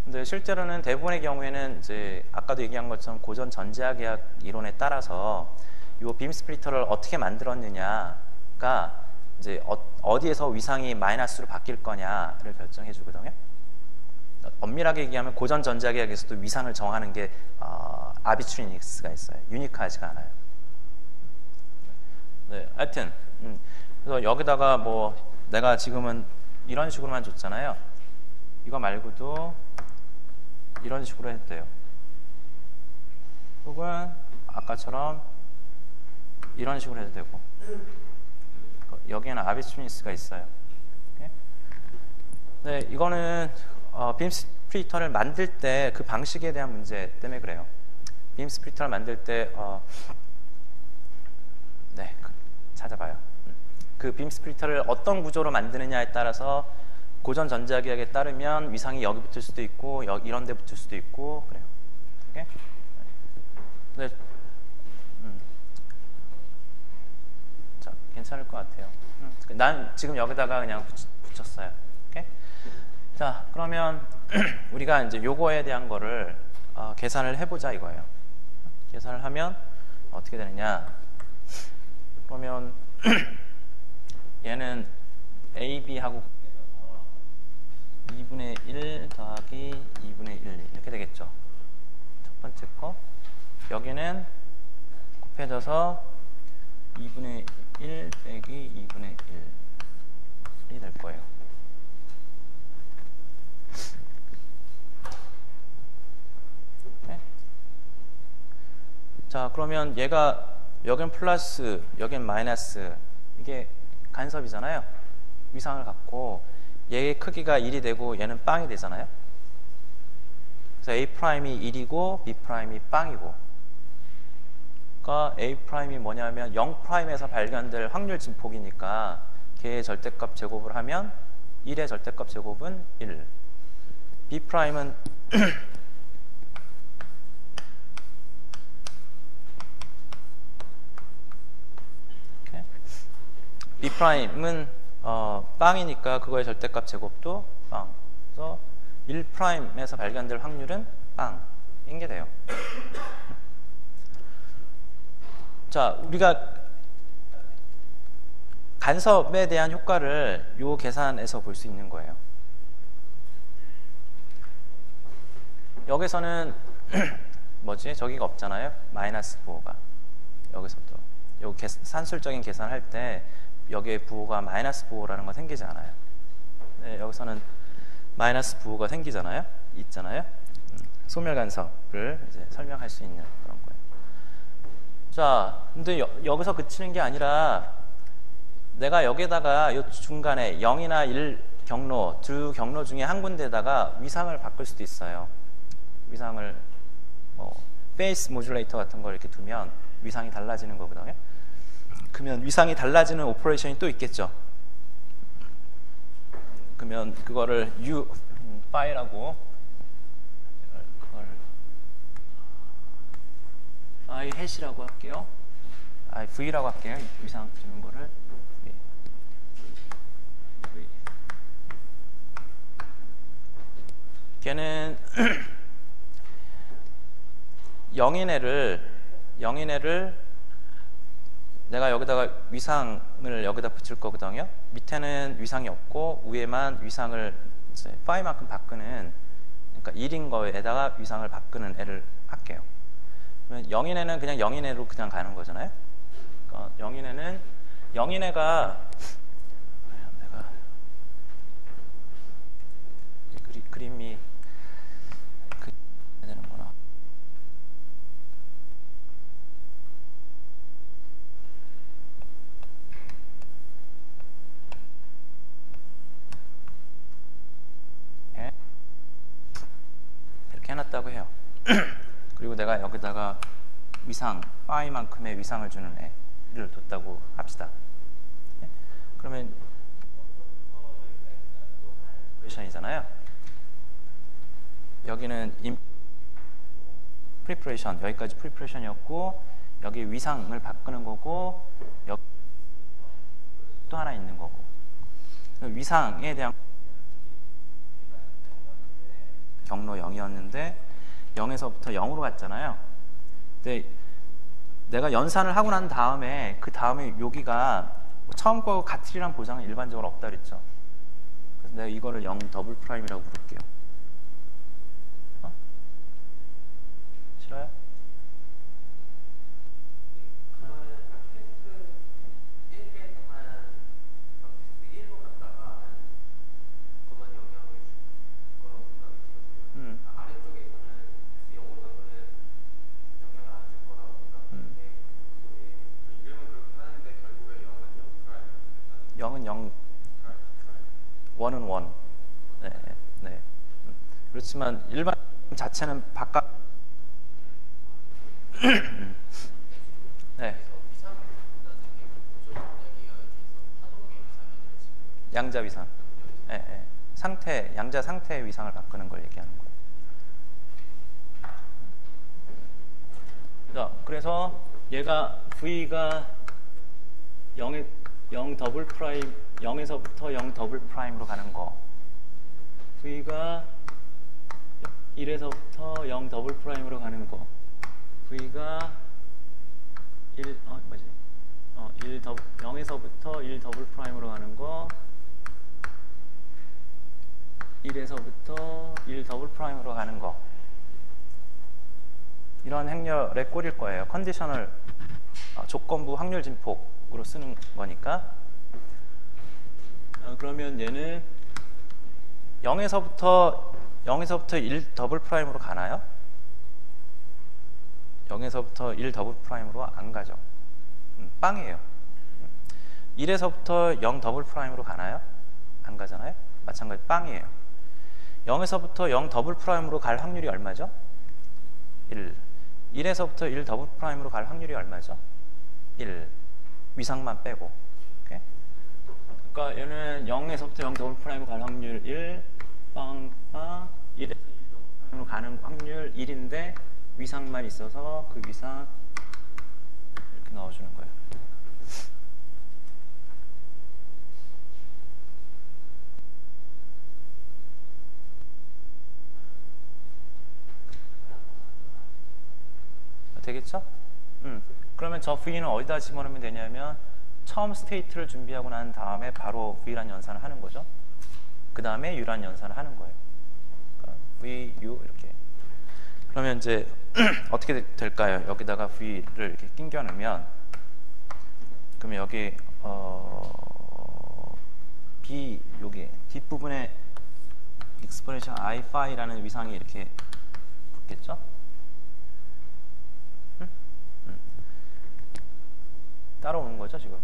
근데 실제로는 대부분의 경우에는 이제 아까도 얘기한 것처럼 고전 전자기학 이론에 따라서 이 빔 스플리터를 어떻게 만들었느냐가 이제 어디에서 위상이 마이너스로 바뀔 거냐를 결정해 주거든요. 엄밀하게 얘기하면 고전 전자기학에서도 위상을 정하는 게 아비트리닉스가 있어요. 유니크하지가 않아요. 네, 하여튼 그래서 여기다가 뭐 내가 지금은 이런 식으로만 줬잖아요. 이거 말고도 이런 식으로 해도 돼요. 혹은 아까처럼 이런 식으로 해도 되고, 여기에는 아비트리닉스가 있어요. 네, 이거는 빔 스플리터를 만들 때 그 방식에 대한 문제 때문에 그래요. 빔 스플리터를 만들 때 네, 찾아봐요. 그 빔 스플리터를 어떤 구조로 만드느냐에 따라서 고전 전자기학에 따르면 위상이 여기 붙을 수도 있고 이런 데 붙을 수도 있고 그래요. 오케이? 네. 자, 괜찮을 것 같아요. 난 지금 여기다가 그냥 붙였어요. 오케이? 자, 그러면 우리가 이제 요거에 대한 거를 계산을 해보자 이거예요. 계산을 하면 어떻게 되느냐? 그러면 얘는 AB하고 2분의 1 더하기 2분의 1 이렇게 되겠죠. 첫 번째 거. 여기는 곱해져서 2분의 1 빼기 2분의 1이 될 거예요. 네? 자, 그러면 얘가 여긴 플러스, 여긴 마이너스, 이게 간섭이잖아요. 위상을 갖고 얘의 크기가 1이 되고 얘는 빵이 되잖아요. 그래서 A'이 1이고 B'이 빵이고, 그러니까 A'이 뭐냐면 0'에서 발견될 확률 진폭이니까 걔의 절대값 제곱을 하면 1의 절대값 제곱은 1. B'은 B'은 빵이니까 그거의 절대값 제곱도 빵. 그래서 1'에서 발견될 확률은 빵인 게 돼요. 자, 우리가 간섭에 대한 효과를 요 계산에서 볼 수 있는 거예요. 여기서는 뭐지? 저기가 없잖아요. 마이너스 부호가. 여기서도 요 산술적인 계산할 때 여기에 부호가 마이너스 부호라는 거 생기지 않아요. 네, 여기서는 마이너스 부호가 생기잖아요. 있잖아요. 소멸 간섭을 이제 설명할 수 있는 그런 거예요. 자, 근데 여기서 그치는 게 아니라 내가 여기다가 요 중간에 0이나 1 경로, 두 경로 중에 한 군데다가 위상을 바꿀 수도 있어요. 위상을 페이스 모듈레이터 같은 걸 이렇게 두면 위상이 달라지는 거거든요. 그러면 위상이 달라지는 오퍼레이션이 또 있겠죠. 그러면 그거를 U 파이라고, 그걸 I 해시라고 할게요. I V라고 할게요. 위상 주는 거를 V. 걔는 영인애를 내가 여기다가 위상을 여기다 붙일 거거든요. 밑에는 위상이 없고 위에만 위상을 이제 파이만큼 바꾸는, 그러니까 1인 거에다가 위상을 바꾸는 애를 할게요. 그러면 영인애는 그냥 영인애로 그냥 가는 거잖아요. 그러니까 영인애가 내가 그림이 되는구나. 이렇게 해놨다고 해요. 그리고 내가 여기다가 위상, 파이만큼의 위상을 주는 애를 뒀다고 합시다. 네? 그러면 프리퍼레이션이잖아요. 여기는 프리퍼레이션, 여기까지 프리퍼레이션이었고, 여기 위상을 바꾸는 거고, 여기 또 하나 있는 거고. 위상에 대한 경로 0이었는데 0에서부터 0으로 갔잖아요. 근데 내가 연산을 하고 난 다음에 그 다음에 여기가 처음 거하고 같으리란 보장은 일반적으로 없다 그랬죠. 그래서 내가 이거를 0 더블 프라임이라고 부를게요. 싫어요? 영은 0, 1은 1. 네, 네. 그렇지만 일반 자체는 바깥. 네. 양자 위상. 네, 네. 상태, 양자 상태의 위상을 바꾸는 걸 얘기하는 거예요. 자, 그래서 얘가 V가 0 더블 프라임, 0에서부터 0 더블 프라임으로 가는 거. V가 1에서부터 0 더블 프라임으로 가는 거. V가 0에서부터 1 더블 프라임으로 가는 거. 1에서부터 1 더블 프라임으로 가는 거. 이런 행렬에 꼴일 거예요. 컨디셔널 조건부 확률 진폭으로 쓰는 거니까. 그러면 얘는 0에서부터 1 더블 프라임으로 가나요? 0에서부터 1 더블 프라임으로 안 가죠. 빵이에요. 1에서부터 0 더블 프라임으로 가나요? 안 가잖아요. 마찬가지 빵이에요. 0에서부터 0 더블 프라임으로 갈 확률이 얼마죠? 1. 1에서부터 1 더블 프라임으로 갈 확률이 얼마죠? 1. 위상만 빼고. 오케이? 그러니까 얘는 0에서부터 0 더블 프라임으로 갈 확률 1, 빵빵. 1에서 1 더블 프라임으로 가는 확률 1인데 위상만 있어서 그 위상 이렇게 넣어주는 거예요. 되겠죠? 그러면 저 V는 어디다 집어넣으면 되냐면 처음 스테이트를 준비하고 난 다음에 바로 V란 연산을 하는 거죠. 그 다음에 U란 연산을 하는 거예요. 그러니까 V, U 이렇게. 그러면 이제 어떻게 될까요? 여기다가 V를 이렇게 끼겨 넣으면 그러면 여기 B 여기 뒷부분에 exponential I phi라는 위상이 이렇게 붙겠죠? 따라오는 거죠 지금.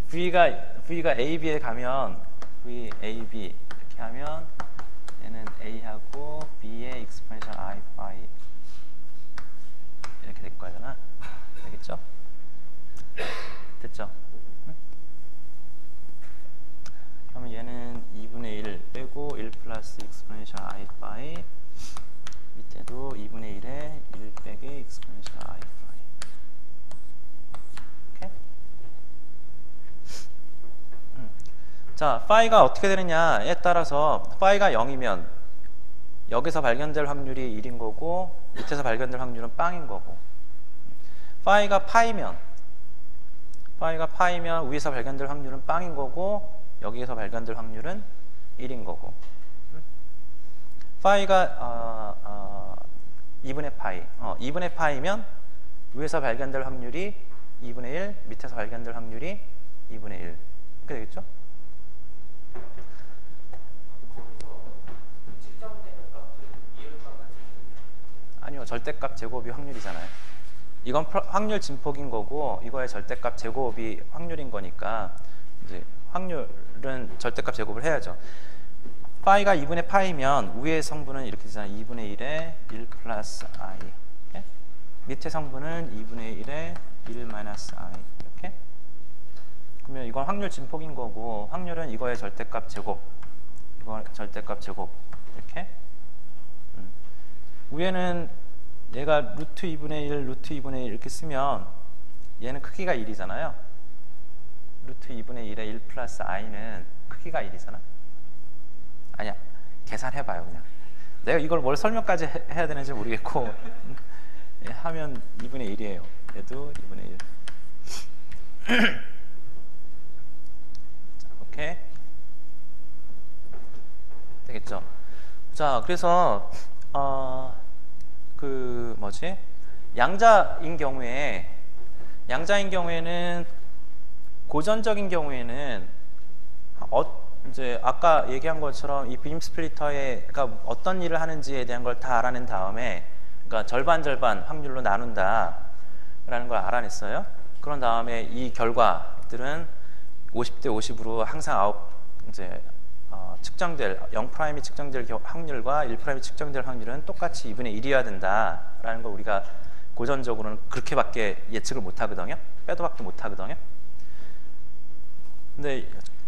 V가 AB에 가면 V, AB 이렇게 하면 얘는 A하고 B의 exponential I phi 이렇게 될 거잖아. 되겠죠? 됐죠? 그러면 얘는 2분의 1 빼고 1 플러스 exponential I phi 밑에도 2분의 1에 1 빼기 exponential I phi. 오케이? 자, phi가 어떻게 되느냐에 따라서 phi가 0이면 여기서 발견될 확률이 1인 거고 밑에서 발견될 확률은 빵인 거고, phi가 파이면 위에서 발견될 확률은 빵인 거고 여기에서 발견될 확률은 1인 거고, phi가 2분의 파이 2분의 파이면 위에서 발견될 확률이 2분의 1, 밑에서 발견될 확률이 2분의 1 이렇게 되겠죠? 아니요, 절대값 제곱이 확률이잖아요. 이건 확률 진폭인 거고 이거의 절대값 제곱이 확률인 거니까 이제 확률은 절대값 제곱을 해야죠. 파이가 2분의 파이면 위의 성분은 이렇게 되잖아요. 2분의 1에 1 플러스 I. 이렇게? 밑에 성분은 2분의 1에 1 마이너스 I. 이렇게? 그러면 이건 확률 진폭인 거고 확률은 이거의 절대값 제곱. 이거 절대값 제곱. 이렇게? 위에는 얘가 루트 2분의 1, 루트 2분의 1 이렇게 쓰면 얘는 크기가 1이잖아요. 루트 2분의 1에 1 플러스 I는 크기가 1이잖아. 아니야, 계산해봐요 그냥. 내가 이걸 뭘 설명까지 해야 되는지 모르겠고 하면 2분의 1이에요. 얘도 2분의 1. 자, 오케이. 되겠죠? 자, 그래서 그 뭐지? 양자인 경우에는 고전적인 경우에는 이제 아까 얘기한 것처럼 이 빔 스플리터가 어떤 일을 하는지에 대한 걸 다 알아낸 다음에, 그러니까 절반 확률로 나눈다라는 걸 알아냈어요. 그런 다음에 이 결과들은 50대 50으로 항상 측정될 0'이 측정될 확률과 1'이 측정될 확률은 똑같이 2분의 1이어야 된다라는 걸 우리가 고전적으로는 그렇게밖에 예측을 못 하거든요. 빼도 박도 못 하거든요. 근데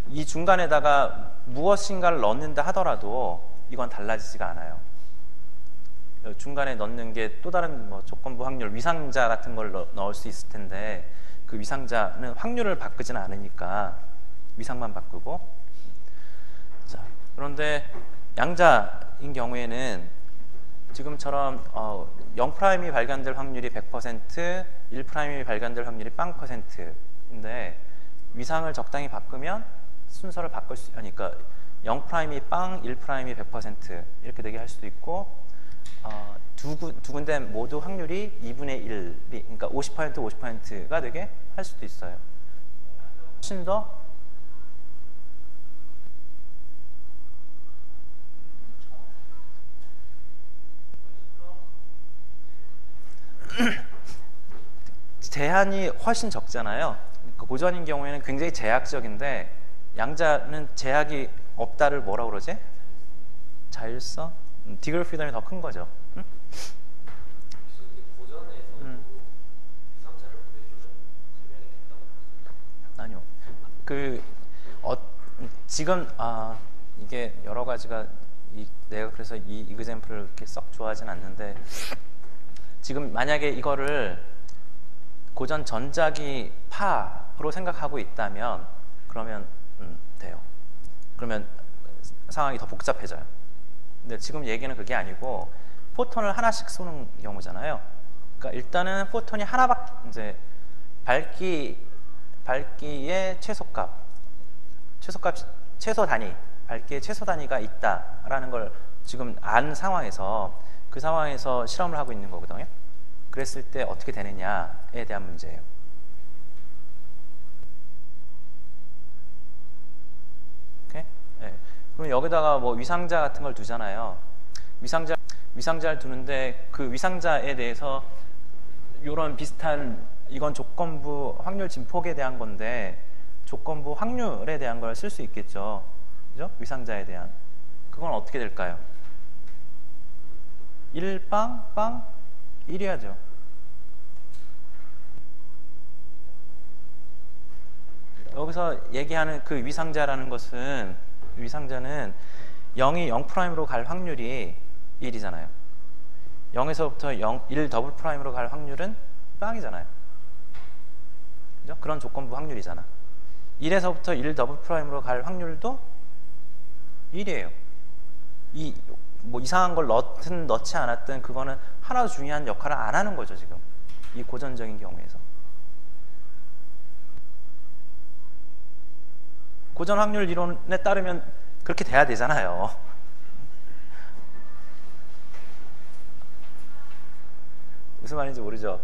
이 중간에다가 무엇인가를 넣는다 하더라도 이건 달라지지가 않아요. 중간에 넣는 게 또 다른 뭐 조건부 확률, 위상자 같은 걸 넣을 수 있을 텐데 그 위상자는 확률을 바꾸지는 않으니까 위상만 바꾸고. 자, 그런데 양자인 경우에는 지금처럼 0'이 발견될 확률이 100%, 1'이 발견될 확률이 0%인데 위상을 적당히 바꾸면 순서를 바꿀 수, 그러니까 0'이 빵, 1'이 100% 이렇게 되게 할 수도 있고, 두 군데 모두 확률이 2분의 1이, 그러니까 50% 50%가 되게 할 수도 있어요. 훨씬 더 제한이 훨씬 적잖아요. 그러니까 고전인 경우에는 굉장히 제약적인데, 양자는 제약이 없다를 뭐라 그러지? 자율성? 디그리 프리덤이 더 큰 거죠. 응? 아니요. 지금 이게 여러 가지가 내가 그래서 이 이그젬플을 그렇게 썩 좋아하진 않는데, 지금 만약에 이거를 고전 전자기 파로 생각하고 있다면 그러면 돼요. 그러면 상황이 더 복잡해져요. 근데 지금 얘기는 그게 아니고 포톤을 하나씩 쏘는 경우잖아요. 그러니까 일단은 포톤이 하나밖에, 이제 밝기의 최소 단위, 밝기의 최소 단위가 있다라는 걸 지금 안 상황에서, 그 상황에서 실험을 하고 있는 거거든요. 그랬을 때 어떻게 되느냐에 대한 문제예요. 오케이? 네. 그럼 여기다가 뭐 위상자 같은 걸 두잖아요. 위상자를 두는데 그 위상자에 대해서 이런 비슷한, 이건 조건부 확률 진폭에 대한 건데 조건부 확률에 대한 걸 쓸 수 있겠죠. 그죠? 위상자에 대한. 그건 어떻게 될까요? 1빵, 빵, 1이야죠. 여기서 얘기하는 그 위상자라는 것은, 위상자는 0이 0'으로 갈 확률이 1이잖아요. 0에서부터 1 더블 프라임으로 갈 확률은 빵이잖아요. 그죠? 그런 조건부 확률이잖아. 1에서부터 1 더블 프라임으로 갈 확률도 1이에요. 뭐 이상한 걸 넣든 넣지 않았든 그거는 하나도 중요한 역할을 안 하는 거죠, 지금. 이 고전적인 경우에서. 고전 확률 이론에 따르면 그렇게 돼야 되잖아요. 무슨 말인지 모르죠?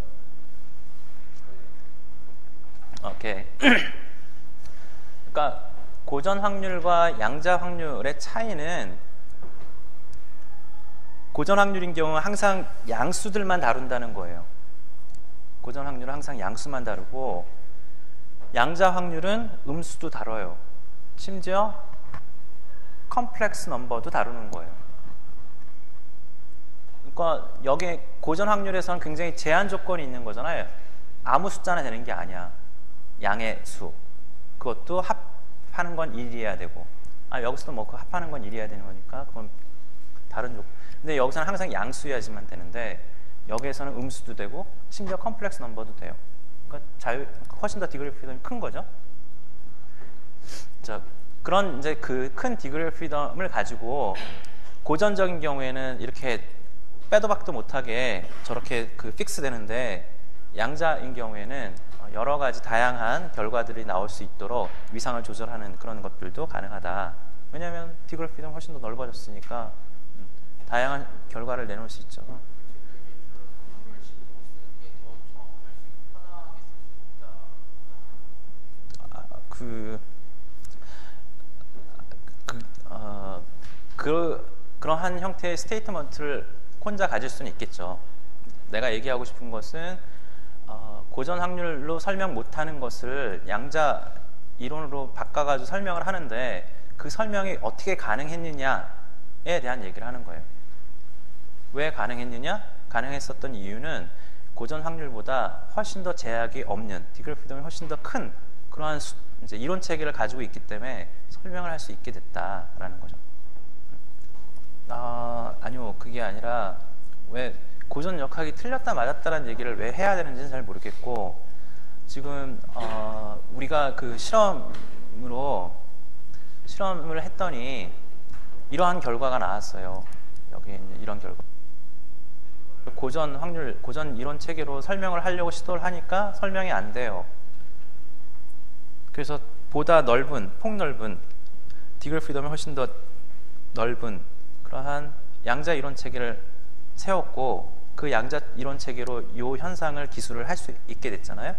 오케이. 그러니까 고전 확률과 양자 확률의 차이는, 고전 확률인 경우는 항상 양수들만 다룬다는 거예요. 고전 확률은 항상 양수만 다루고, 양자 확률은 음수도 다뤄요. 심지어 컴플렉스 넘버도 다루는 거예요. 그러니까 여기 고전 확률에서는 굉장히 제한 조건이 있는 거잖아요. 아무 숫자나 되는 게 아니야. 양의 수. 그것도 합하는 건 1이어야 되고, 여기서도 뭐 그 합하는 건 1이어야 되는 거니까 그건 다른 조건. 근데 여기서는 항상 양수여야지만 되는데, 여기에서는 음수도 되고 심지어 컴플렉스 넘버도 돼요. 그러니까 훨씬 더 디그리 프리덤이 큰 거죠. 자, 그런 이제 그 큰 디그리 프리덤을 가지고 고전적인 경우에는 이렇게 빼도 박도 못하게 저렇게 그 픽스 되는데, 양자인 경우에는 여러 가지 다양한 결과들이 나올 수 있도록 위상을 조절하는 그런 것들도 가능하다. 왜냐하면 디그리 프리덤이 훨씬 더 넓어졌으니까 다양한 결과를 내놓을 수 있죠. 그러한 형태의 스테이트먼트를 혼자 가질 수는 있겠죠. 내가 얘기하고 싶은 것은 고전 확률로 설명 못하는 것을 양자 이론으로 바꿔가지고 설명을 하는데, 그 설명이 어떻게 가능했느냐에 대한 얘기를 하는 거예요. 왜 가능했느냐? 가능했었던 이유는 고전 확률보다 훨씬 더 제약이 없는, 디그리 프리덤이 훨씬 더 큰 그러한 이제 이론 체계를 가지고 있기 때문에 설명을 할 수 있게 됐다라는 거죠. 아니요, 그게 아니라 왜 고전 역학이 틀렸다 맞았다라는 얘기를 왜 해야 되는지는 잘 모르겠고, 지금 우리가 그 실험을 했더니 이러한 결과가 나왔어요. 여기에 있는 이런 결과. 고전 확률, 고전 이론 체계로 설명을 하려고 시도를 하니까 설명이 안 돼요. 그래서 보다 넓은, 폭넓은 디글 프리덤이 훨씬 더 넓은 그러한 양자 이론 체계를 세웠고 그 양자 이론 체계로 이 현상을 기술을 할 수 있게 됐잖아요.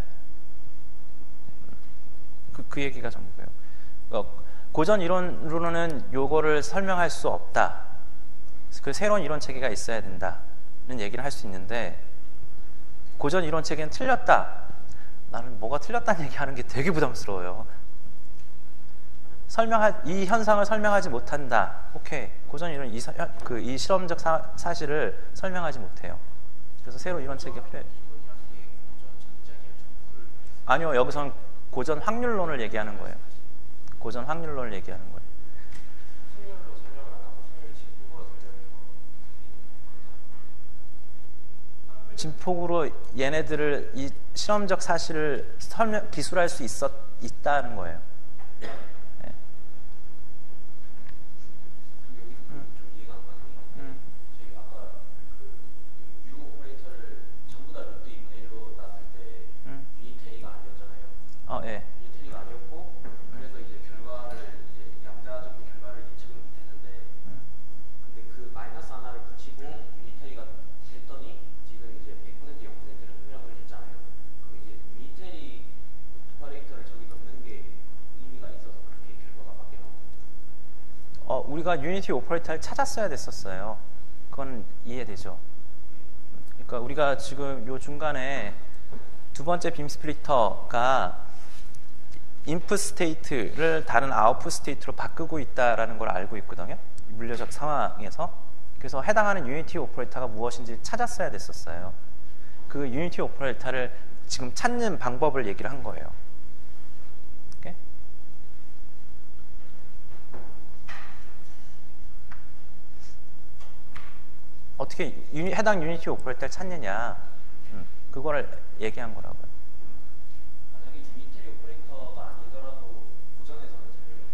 그 얘기가 전부예요. 고전 이론으로는 요거를 설명할 수 없다. 그 새로운 이론 체계가 있어야 된다는 얘기를 할 수 있는데 고전 이론 체계는 틀렸다. 나는 뭐가 틀렸다는 얘기하는 게 되게 부담스러워요. 이 현상을 설명하지 못한다. 오케이. 고전 이론 이 실험적 사실을 설명하지 못해요. 그래서 새로운 이론 체계가 필요해요. 아니요. 여기서는 고전 확률론을 얘기하는 거예요. 고전 확률론을 얘기하는 거예요. 진폭으로 얘네들을 이 실험적 사실을 기술할 수 있다는 거예요. 네. 저희 아까 그 U 오퍼레이터를 전부 다 루트 2분의 1로 놨을 때 유니테리가 아니었잖아요. 예. 유니테리가 아니었고 그래서 이제 결과를 이제 양자적인 결과를 예측을 못했는데 근데 그 마이너스 하나를 붙이고 유니테리가 됐더니 지금 이제 100% 0%를 설명을 했잖아요. 그럼 이제 유니테리 오퍼레이터를 저기 넣는 게 의미가 있어서 그렇게 결과가 바뀌어 나오고. 우리가 유니티 오퍼레이터를 찾았어야 됐었어요. 그건 이해되죠. 그러니까 우리가 지금 요 중간에 두 번째 빔 스플리터가 인풋 스테이트를 다른 아웃풋 스테이트로 바꾸고 있다라는 걸 알고 있거든요. 물리적 상황에서. 그래서 해당하는 유니티 오퍼레이터가 무엇인지 찾았어야 됐었어요. 그 유니티 오퍼레이터를 지금 찾는 방법을 얘기를 한 거예요. 오케이? 어떻게 해당 유니티 오퍼레이터를 찾느냐, 그거를 얘기한 거라고요. 만약에 유니테리 오퍼레이터가 아니더라도 고전에서는 설명이 돼요.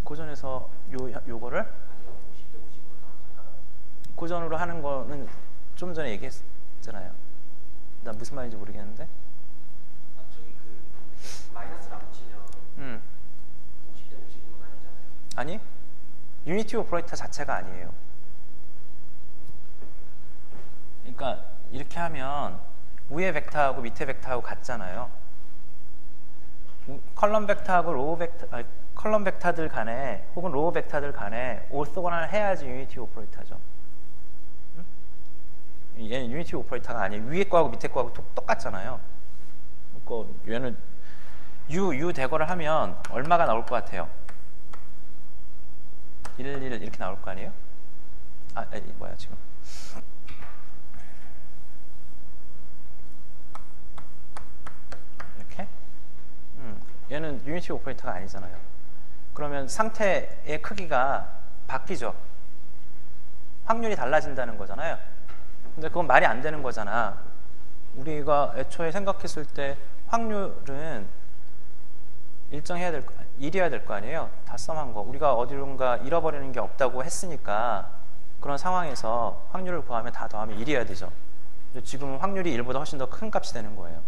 고전에서 요거를 아니요, 50대 50으로 나왔잖아요. 고전으로 하는 거는 좀 전에 얘기했잖아요. 나 무슨 말인지 모르겠는데. 아, 저기 그 마이너스를 안 붙이면 50대 50으로는 아니잖아요. 아니, 유니티 오퍼레이터 자체가 아니에요. 그러니까 이렇게 하면 위에 벡터하고 밑에 벡터하고 같잖아요. 컬럼 벡터하고 로우 벡터, 컬럼 벡터들 간에 혹은 로우 벡터들 간에 오르토고널 해야지 유니티 오퍼레이터죠. 얘는 유니티 오퍼레이터가 아니에요. 위에 거하고 밑에 거하고 똑같잖아요. 그러니까 얘는 U 대거를 하면 얼마가 나올 것 같아요? 1, 이렇게 나올 거 아니에요? 뭐야 지금? 이렇게? 얘는 유니티 오퍼레이터가 아니잖아요. 그러면 상태의 크기가 바뀌죠. 확률이 달라진다는 거잖아요. 근데 그건 말이 안 되는 거잖아. 우리가 애초에 생각했을 때 확률은 일정해야 될 거, 1이어야 될 거 아니에요. 다 썸한 거. 우리가 어디론가 잃어버리는 게 없다고 했으니까 그런 상황에서 확률을 구하면 다 더하면 1이어야 되죠. 지금은 확률이 1보다 훨씬 더 큰 값이 되는 거예요.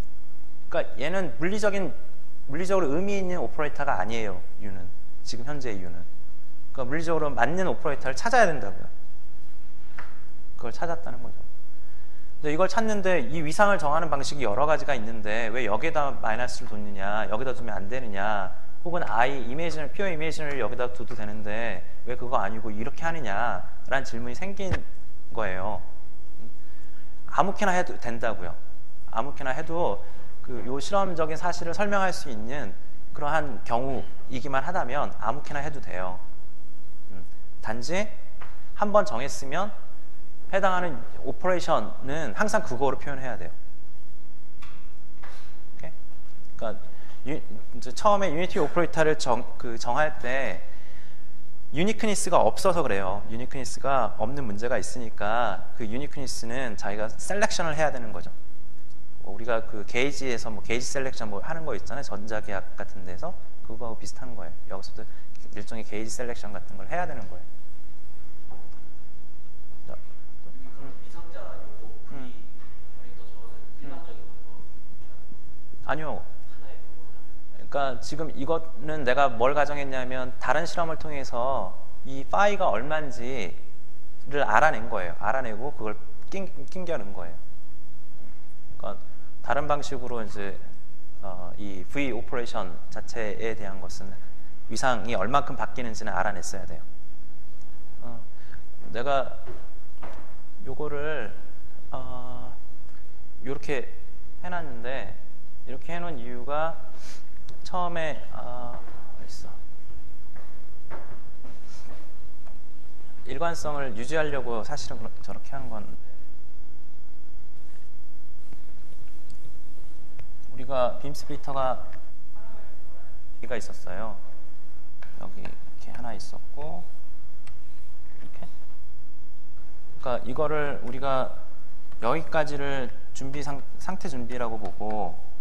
그러니까 얘는 물리적으로 의미 있는 오퍼레이터가 아니에요. U는. 지금 현재의 U는. 그러니까 물리적으로 맞는 오퍼레이터를 찾아야 된다고요. 그걸 찾았다는 거죠. 근데 이걸 찾는데 이 위상을 정하는 방식이 여러 가지가 있는데 왜 여기에다 마이너스를 뒀느냐, 여기다 두면 안 되느냐, 혹은 피어 이미지널 여기다 둬도 되는데 왜 그거 아니고 이렇게 하느냐라는 질문이 생긴 거예요. 아무렇게나 해도 된다고요. 아무렇게나 해도 요 실험적인 사실을 설명할 수 있는 그러한 경우이기만 하다면 아무렇게나 해도 돼요. 단지 한번 정했으면 해당하는 오퍼레이션은 항상 그거로 표현해야 돼요. 오케이? 그러니까 이제 처음에 유니티 오퍼레이터를 정할 때 유니크니스가 없어서 그래요. 유니크니스가 없는 문제가 있으니까 그 유니크니스는 자기가 셀렉션을 해야 되는 거죠. 우리가 그 게이지에서 게이지 셀렉션 하는 거 있잖아요. 전자계약 같은 데서 그거하고 비슷한 거예요. 여기서도 일종의 게이지 셀렉션 같은 걸 해야 되는 거예요. 미상자 요거 오퍼레이터 저거는 일반적인 방법. 아니요. 하나의 방법. 그러니까 지금 이거는 내가 뭘 가정했냐면 다른 실험을 통해서 이 파이가 얼마인지를 알아낸 거예요. 알아내고 그걸 낑겨 넣은 거예요. 그러니까 다른 방식으로 이제 이 V 오퍼레이션 자체에 대한 것은 위상이 얼마큼 바뀌는지는 알아냈어야 돼요. 내가 요거를 이렇게 해놨는데, 이렇게 해놓은 이유가 처음에 어딨어? 일관성을 유지하려고 사실은 저렇게 한 건, 우리가 빔 스플리터가 여기가 있었어요. 여기 이렇게 하나 있었고, 이렇게. 그러니까 이거를 우리가 여기까지를 상태 준비라고 보고,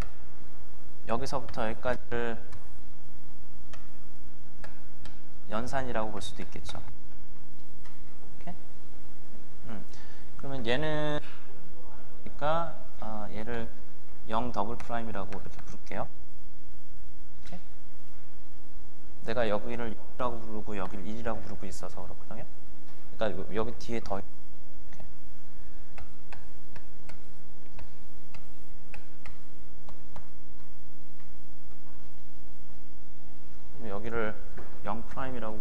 여기서부터 여기까지를 연산이라고 볼 수도 있겠죠. 이렇게. 그러면 얘는 그러니까 얘를 0 더블 프라임이라고 이렇게 부를게요. 이렇게. 내가 여기를 0이라고 부르고 여기를 1이라고 부르고 있어서 그렇거든요. 그러니까 여기 뒤에 더 이렇게. 여기를 0 프라임이라고,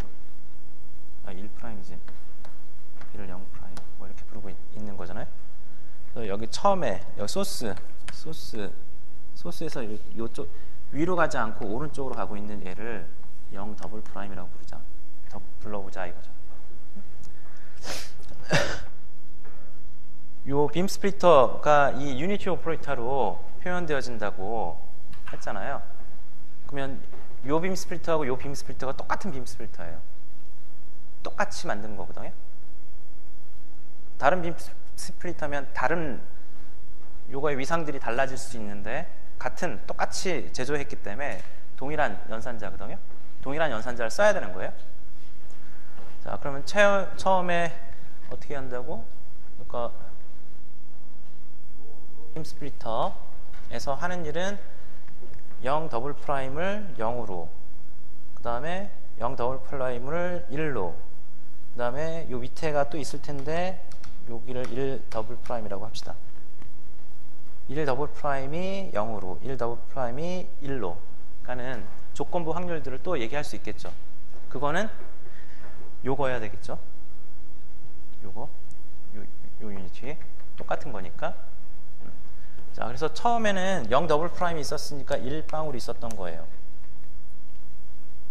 1 프라임이지. 여기를 0 프라임 뭐 이렇게 부르고 있는 거잖아요. 그래서 여기 처음에 여기 소스에서 이쪽 위로 가지 않고 오른쪽으로 가고 있는 얘를 0 더블 프라임이라고 불러보자 이거죠. 요 빔 스플리터가 이 유니티 오퍼레이터로 표현되어진다고 했잖아요. 그러면 요 빔 스플리터하고 요 빔 스플리터가 똑같은 빔 스플리터예요. 똑같이 만든 거거든요. 다른 빔 스플리터면 다른 요거의 위상들이 달라질 수 있는데 똑같이 제조했기 때문에 동일한 연산자거든요. 동일한 연산자를 써야 되는 거예요. 자, 그러면 처음에 어떻게 한다고? 그러니까 빔 스플리터에서 하는 일은 0 더블 프라임을 0으로, 그 다음에 0 더블 프라임을 1로, 그 다음에 요 밑에가 또 있을 텐데 여기를 1 더블 프라임이라고 합시다. 1 더블 프라임이 0으로, 1 더블 프라임이 1로 가는 조건부 확률들을 또 얘기할 수 있겠죠. 그거는 요거여야 되겠죠. 요거, 요 유니티 똑같은 거니까. 자, 그래서 처음에는 0 더블 프라임이 있었으니까 1방울이 있었던 거예요.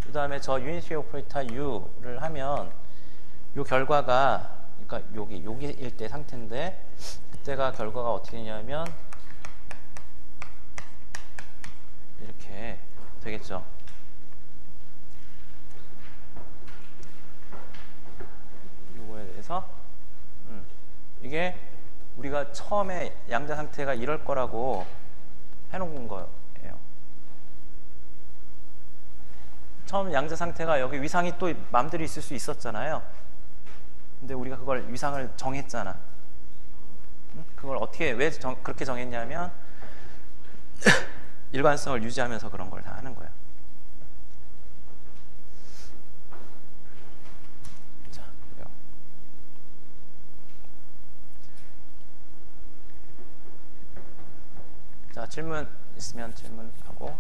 그 다음에 저 유니티 오퍼레이터 U를 하면 요 결과가, 그러니까 여기일 때 상태인데, 그때가 결과가 어떻게 되냐면 이렇게 되겠죠. 요거에 대해서 이게 우리가 처음에 양자 상태가 이럴 거라고 해놓은 거예요. 처음 양자 상태가 여기 위상이 또 마음대로 있을 수 있었잖아요. 근데 우리가 그걸 위상을 정했잖아. 그걸 어떻게 왜 그렇게 정했냐면 일관성을 유지하면서 그런 걸 다 하는 거야. 자, 그래요. 자, 질문 있으면 질문하고.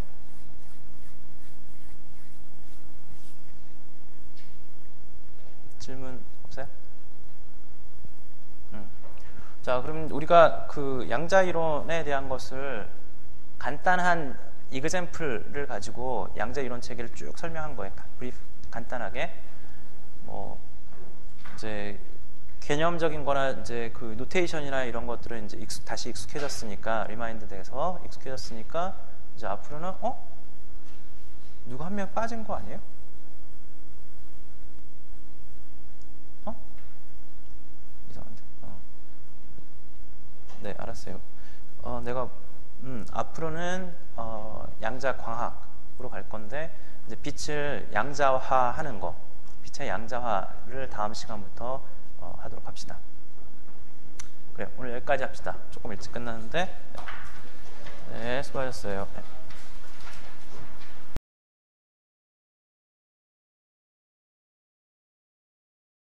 질문 없어요? 자, 그럼 우리가 그 양자 이론에 대한 것을 간단한 이그젬플을 가지고 양자 이론 체계를 쭉 설명한 거예요. 간단하게. 뭐 이제 개념적인 거나 이제 그 노테이션이나 이런 것들은 이제 다시 익숙해졌으니까, 리마인드 돼서 익숙해졌으니까 이제 앞으로는 누가 한 명 빠진 거 아니에요? 이상한데? 네, 알았어요. 내가 앞으로는 양자 광학으로 갈 건데, 이제 빛을 양자화하는 거, 빛의 양자화를 다음 시간부터 하도록 합시다. 그래요. 오늘 여기까지 합시다. 조금 일찍 끝났는데. 네, 수고하셨어요.